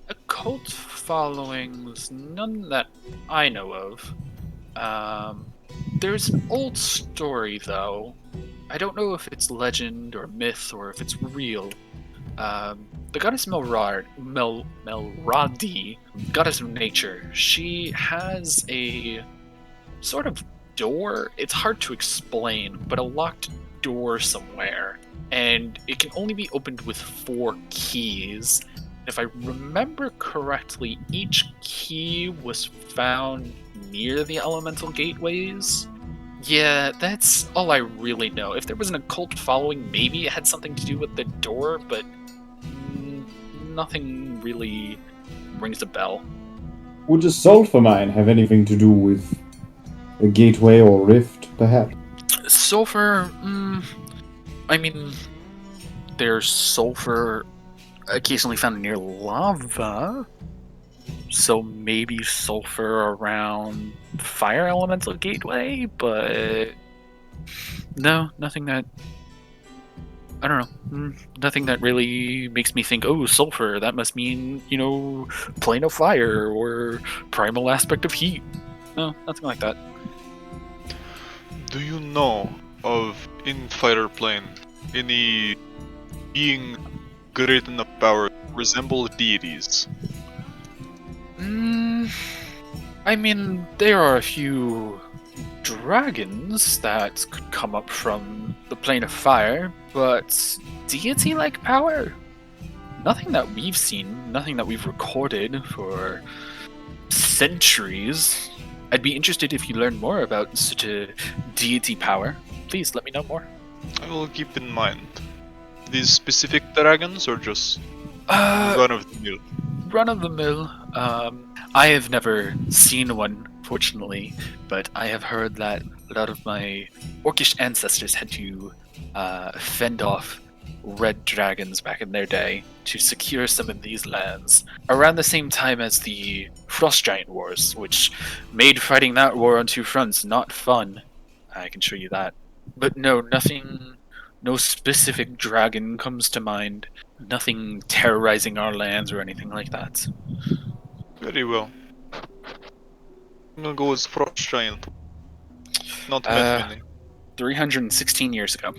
S1: Occult followings, none that I know of. There's an old story, though. I don't know if it's legend or myth or if it's real. The goddess Melradi, goddess of nature, she has a sort of door. It's hard to explain, but a locked door somewhere. And it can only be opened with 4 keys. If I remember correctly, each key was found near the elemental gateways. Yeah, that's all I really know. If there was an occult following, maybe it had something to do with the door, but nothing really rings a bell.
S2: Would a sulfur mine have anything to do with a gateway or rift, perhaps?
S1: Sulfur, I mean, there's sulfur occasionally found near lava, so maybe sulfur around fire elemental gateway, but no, nothing that, I don't know, nothing that really makes me think, oh, sulfur, that must mean, plane of fire or primal aspect of heat. No, nothing like that.
S4: Do you know of, in Fighter Plane, any being great enough power to resemble deities?
S1: I mean, there are a few dragons that could come up from the plane of fire, but deity-like power? Nothing that we've seen, nothing that we've recorded for centuries. I'd be interested if you learn more about such a deity power. Please let me know more.
S4: I will keep in mind. These specific dragons or just
S1: Uh,
S4: run of the mill?
S1: Run of the mill. I have never seen one, fortunately, but I have heard that a lot of my orcish ancestors had to fend off red dragons back in their day to secure some of these lands around the same time as the Frost Giant Wars, which made fighting that war on 2 fronts not fun. I can show you that. But no, nothing, no specific dragon comes to mind. Nothing terrorizing our lands or anything like that.
S4: Very well. I'm gonna go as Frost Giant. Not many,
S1: 316 years ago.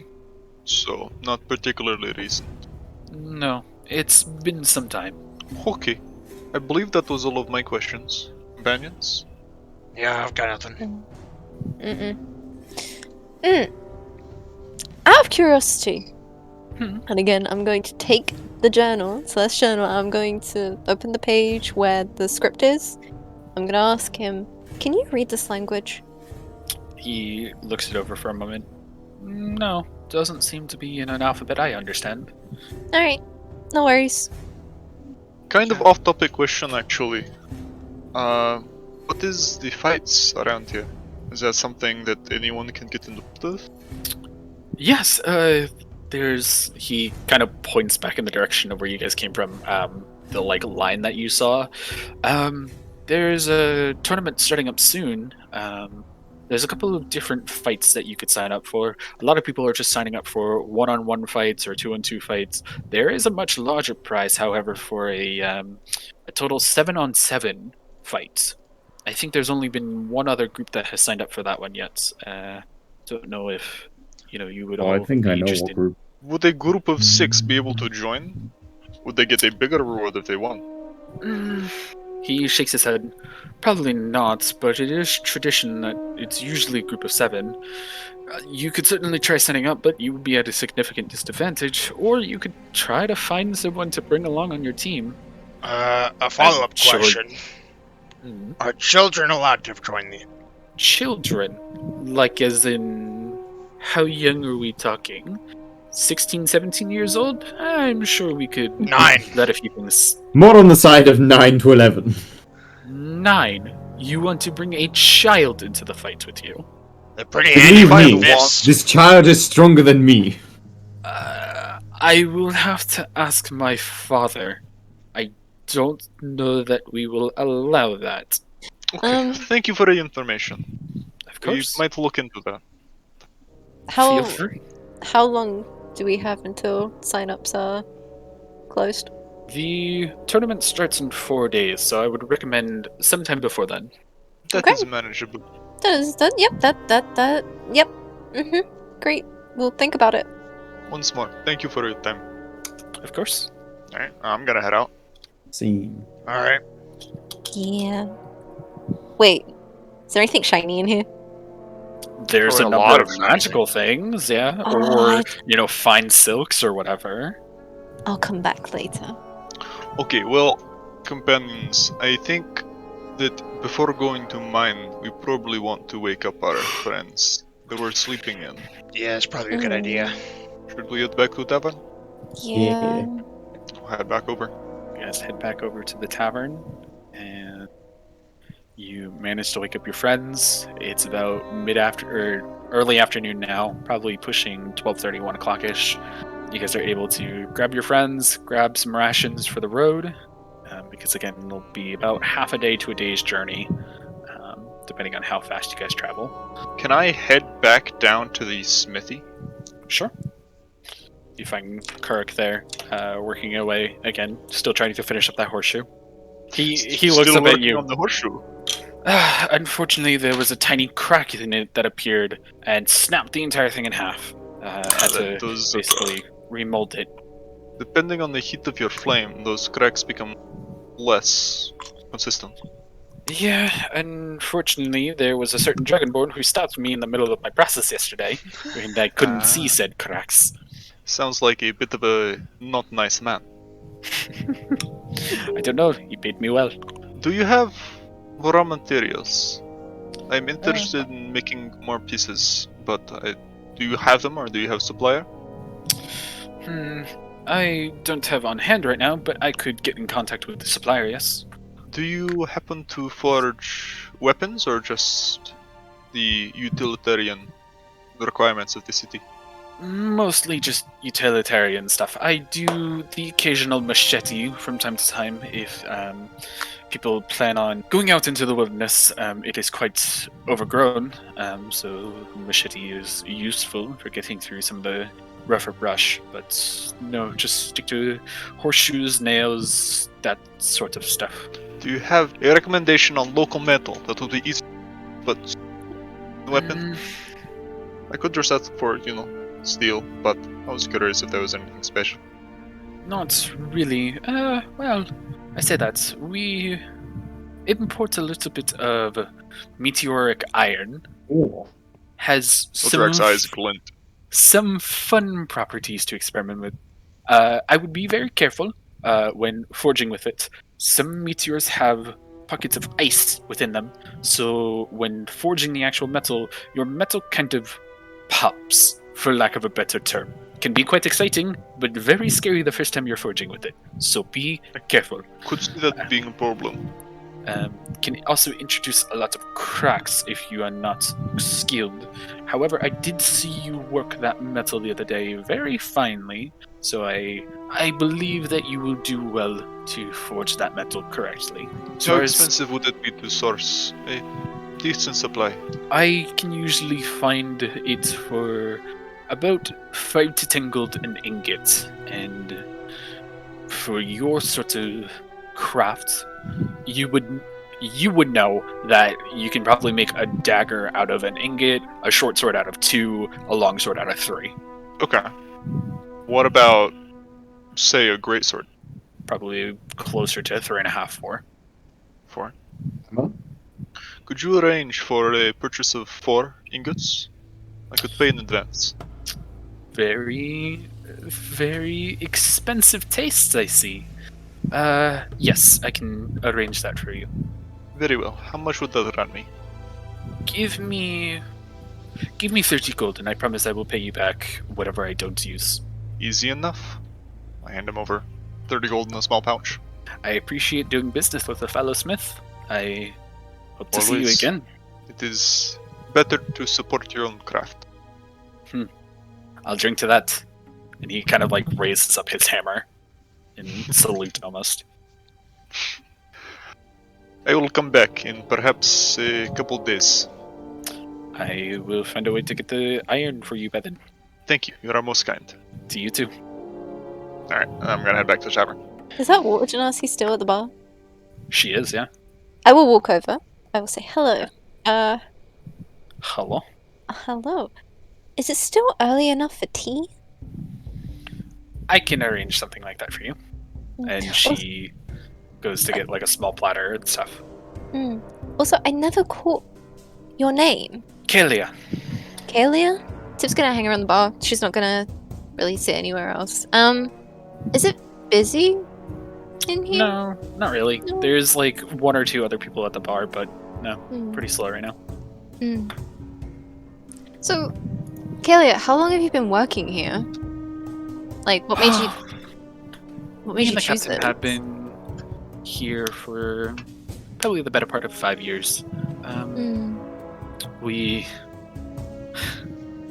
S4: so not particularly recent.
S1: No, it's been some time.
S4: Okay, I believe that was all of my questions. Companions?
S5: Yeah, I've got nothing.
S3: Out of curiosity,
S1: Hmm.
S3: and again, I'm going to take the journal, Celeste journal, I'm going to open the page where the script is. I'm going to ask him, can you read this language?
S1: He looks it over for a moment. No, doesn't seem to be in an alphabet I understand.
S3: Alright, no worries.
S4: Kind of off-topic question, actually. What is the fights around here? Is that something that anyone can get involved with?
S1: Yes, he kind of points back in the direction of where you guys came from, the line that you saw. There's a tournament starting up soon. There's a couple of different fights that you could sign up for. A lot of people are just signing up for 1-on-1 fights or 2-on-2 fights. There is a much larger prize, however, for a total 7-on-7 fight. I think there's only been one other group that has signed up for that one yet. Don't know if you would all
S2: I think
S1: be
S2: I know
S1: interested.
S2: what group.
S4: Would a group of 6 be able to join? Would they get a bigger reward if they won?
S1: He shakes his head. Probably not, but it is tradition that it's usually a group of 7. You could certainly try signing up, but you would be at a significant disadvantage, or you could try to find someone to bring along on your team.
S5: A follow-up
S1: Sure.
S5: question. Are children allowed to join the...
S1: Children? Like as in, how young are we talking? 16, 17 years old? I'm sure we could
S5: 9.
S1: let a few things...
S2: More on the side of 9 to 11.
S1: 9? You want to bring a child into the fight with you?
S5: They're pretty
S2: Believe
S5: handy
S2: me,
S5: this.
S2: this child is stronger than me.
S1: I will have to ask my father. I don't know that we will allow that.
S4: Okay, thank you for the information.
S1: Of
S4: We
S1: course.
S4: might look into that.
S3: How
S1: Feel free.
S3: how long do we have until sign-ups are closed?
S1: The tournament starts in 4 days, so I would recommend sometime before then.
S4: That
S3: Okay.
S4: is manageable.
S3: Yep. Great. We'll think about it.
S4: Once more, thank you for your time.
S1: Of course.
S4: Alright, I'm gonna head out.
S2: Scene.
S5: Alright.
S3: Yeah. Wait. Is there anything shiny in here?
S1: There's
S4: Probably
S1: a
S4: a
S1: number
S4: lot
S1: of
S4: of
S1: magical things, yeah,
S3: Oh,
S1: or fine silks or whatever.
S3: I'll come back later.
S4: Okay, well, companions, I think that before going to mine, we probably want to wake up our friends that we're sleeping in.
S5: Yeah, it's probably a good idea.
S4: Should we head back to tavern?
S3: Yeah.
S4: I'll head back over.
S1: You guys head back over to the tavern, and you manage to wake up your friends. It's about early afternoon now, probably pushing 12:30, 1 o'clock ish. You guys are able to grab your friends, grab some rations for the road, because again, it'll be about half a day to a day's journey, depending on how fast you guys travel.
S4: Can I head back down to the smithy?
S1: Sure. You find Kuruk there, working away again, still trying to finish up that horseshoe. He looks
S4: Still
S1: up at
S4: working
S1: you.
S4: on the horseshoe.
S1: Unfortunately, there was a tiny crack in it that appeared and snapped the entire thing in half. Had
S4: That
S1: to
S4: does-
S1: basically remold it.
S4: Depending on the heat of your flame, those cracks become less consistent.
S1: Yeah, unfortunately, there was a certain dragonborn who stopped me in the middle of my process yesterday, and I couldn't see said cracks.
S4: Sounds like a bit of a not nice man.
S1: I don't know, he paid me well.
S4: Do you have raw materials? I'm interested in making more pieces, but do you have them or do you have supplier?
S1: I don't have on hand right now, but I could get in contact with the supplier, yes.
S4: Do you happen to forge weapons or just the utilitarian requirements of the city?
S1: Mostly just utilitarian stuff. I do the occasional machete from time to time if people plan on going out into the wilderness. It is quite overgrown, so machete is useful for getting through some of the rougher brush. But no, just stick to horseshoes, nails, that sort of stuff.
S4: Do you have a recommendation on local metal that would be easy but weapon? I could just ask for, steel, but I was curious if there was anything special.
S1: Not really. Well, I say that. We import a little bit of meteoric iron.
S2: Ooh.
S1: Has
S4: Ildraak's eyes glint.
S1: some fun properties to experiment with. I would be very careful when forging with it. Some meteors have pockets of ice within them, so when forging the actual metal, your metal kind of pops, for lack of a better term. Can be quite exciting, but very scary the first time you're forging with it. So be careful.
S4: Could see that being a problem.
S1: Can also introduce a lot of cracks if you are not skilled. However, I did see you work that metal the other day very finely, so I believe that you will do well to forge that metal correctly. As
S4: How
S1: far as
S4: expensive would it be to source a decent supply?
S1: I can usually find it for about 5 to 10 gold an ingot, and for your sort of craft, you would know that you can probably make a dagger out of an ingot, a short sword out of 2, a long sword out of 3.
S4: Okay. What about, say, a greatsword?
S1: Probably closer to 3.5, 4.
S4: 4.
S2: Emma?
S4: Could you arrange for a purchase of 4 ingots? I could pay in advance.
S1: Very, very expensive tastes, I see. Yes, I can arrange that for you.
S4: Very well. How much would that run me?
S1: Give me 30 gold, and I promise I will pay you back whatever I don't use.
S4: Easy enough. I hand him over 30 gold in a small pouch.
S1: I appreciate doing business with a fellow smith. I hope to see you
S4: Always.
S1: again.
S4: It is better to support your own craft.
S1: I'll drink to that. And he kind of like raises up his hammer in salute almost.
S4: I will come back in perhaps a couple days.
S1: I will find a way to get the iron for you by then.
S4: Thank you. You are most kind.
S1: To you too.
S4: Alright, I'm gonna head back to the tavern.
S3: Is that Water Genasi still at the bar?
S1: She is, yeah.
S3: I will walk over. I will say hello.
S1: Hello?
S3: Hello. Is it still early enough for tea?
S1: I can arrange something like that for you. And she goes to get like a small platter and stuff.
S3: Also, I never caught your name.
S1: Kalia.
S3: Kalia? Tiff's gonna hang around the bar. She's not gonna really sit anywhere else. Is it busy in here?
S1: No, not really.
S3: No.
S1: There's like one or two other people at the bar, but no, pretty slow right now.
S3: So, Kalia, how long have you been working here? Like, what made you? What made
S1: Me
S3: you
S1: and the
S3: choose
S1: captain
S3: this?
S1: have been here for probably the better part of 5 years.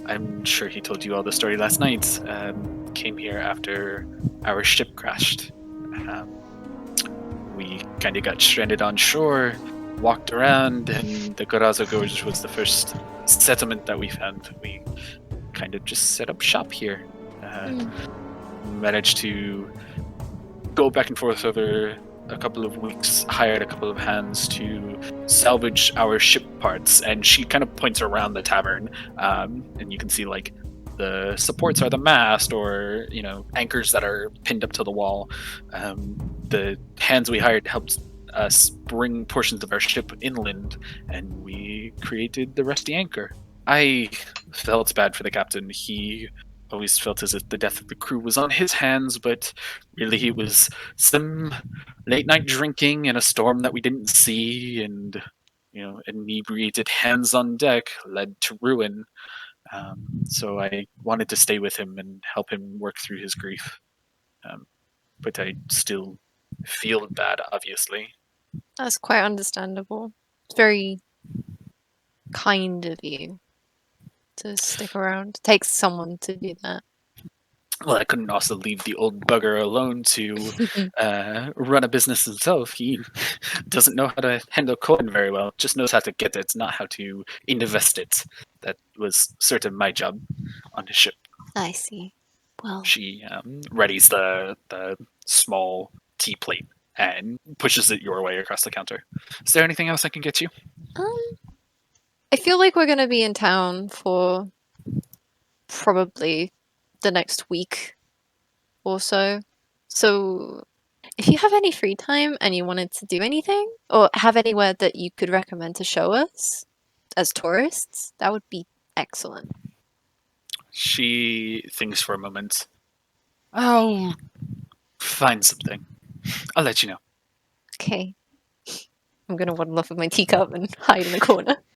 S1: I'm sure he told you all the story last night. Came here after our ship crashed. We kind of got stranded on shore, walked around, and the Gorazo Gorge was the first settlement that we found. We kind of just set up shop here. Managed to go back and forth over a couple of weeks, hired a couple of hands to salvage our ship parts, and she kind of points around the tavern, and you can see like the supports are the mast or anchors that are pinned up to the wall. The hands we hired helped us bring portions of our ship inland, and we created the rusty anchor. I felt bad for the captain. He always felt as if the death of the crew was on his hands, but really it was some late night drinking and a storm that we didn't see, and inebriated hands on deck led to ruin. So I wanted to stay with him and help him work through his grief. But I still feel bad, obviously.
S3: That's quite understandable. It's very kind of you to stick around. It takes someone to do that.
S1: Well, I couldn't also leave the old bugger alone to run a business himself. He doesn't know how to handle coin very well, just knows how to get it, not how to invest it. That was sort of my job on his ship.
S3: I see. Well,
S1: She readies the small tea plate and pushes it your way across the counter. Is there anything else I can get you?
S3: I feel like we're gonna be in town for probably the next week or so. So, if you have any free time and you wanted to do anything, or have anywhere that you could recommend to show us as tourists, that would be excellent.
S1: She thinks for a moment. I'll find something. I'll let you know.
S3: Okay. I'm gonna waddle off with my teacup and hide in the corner.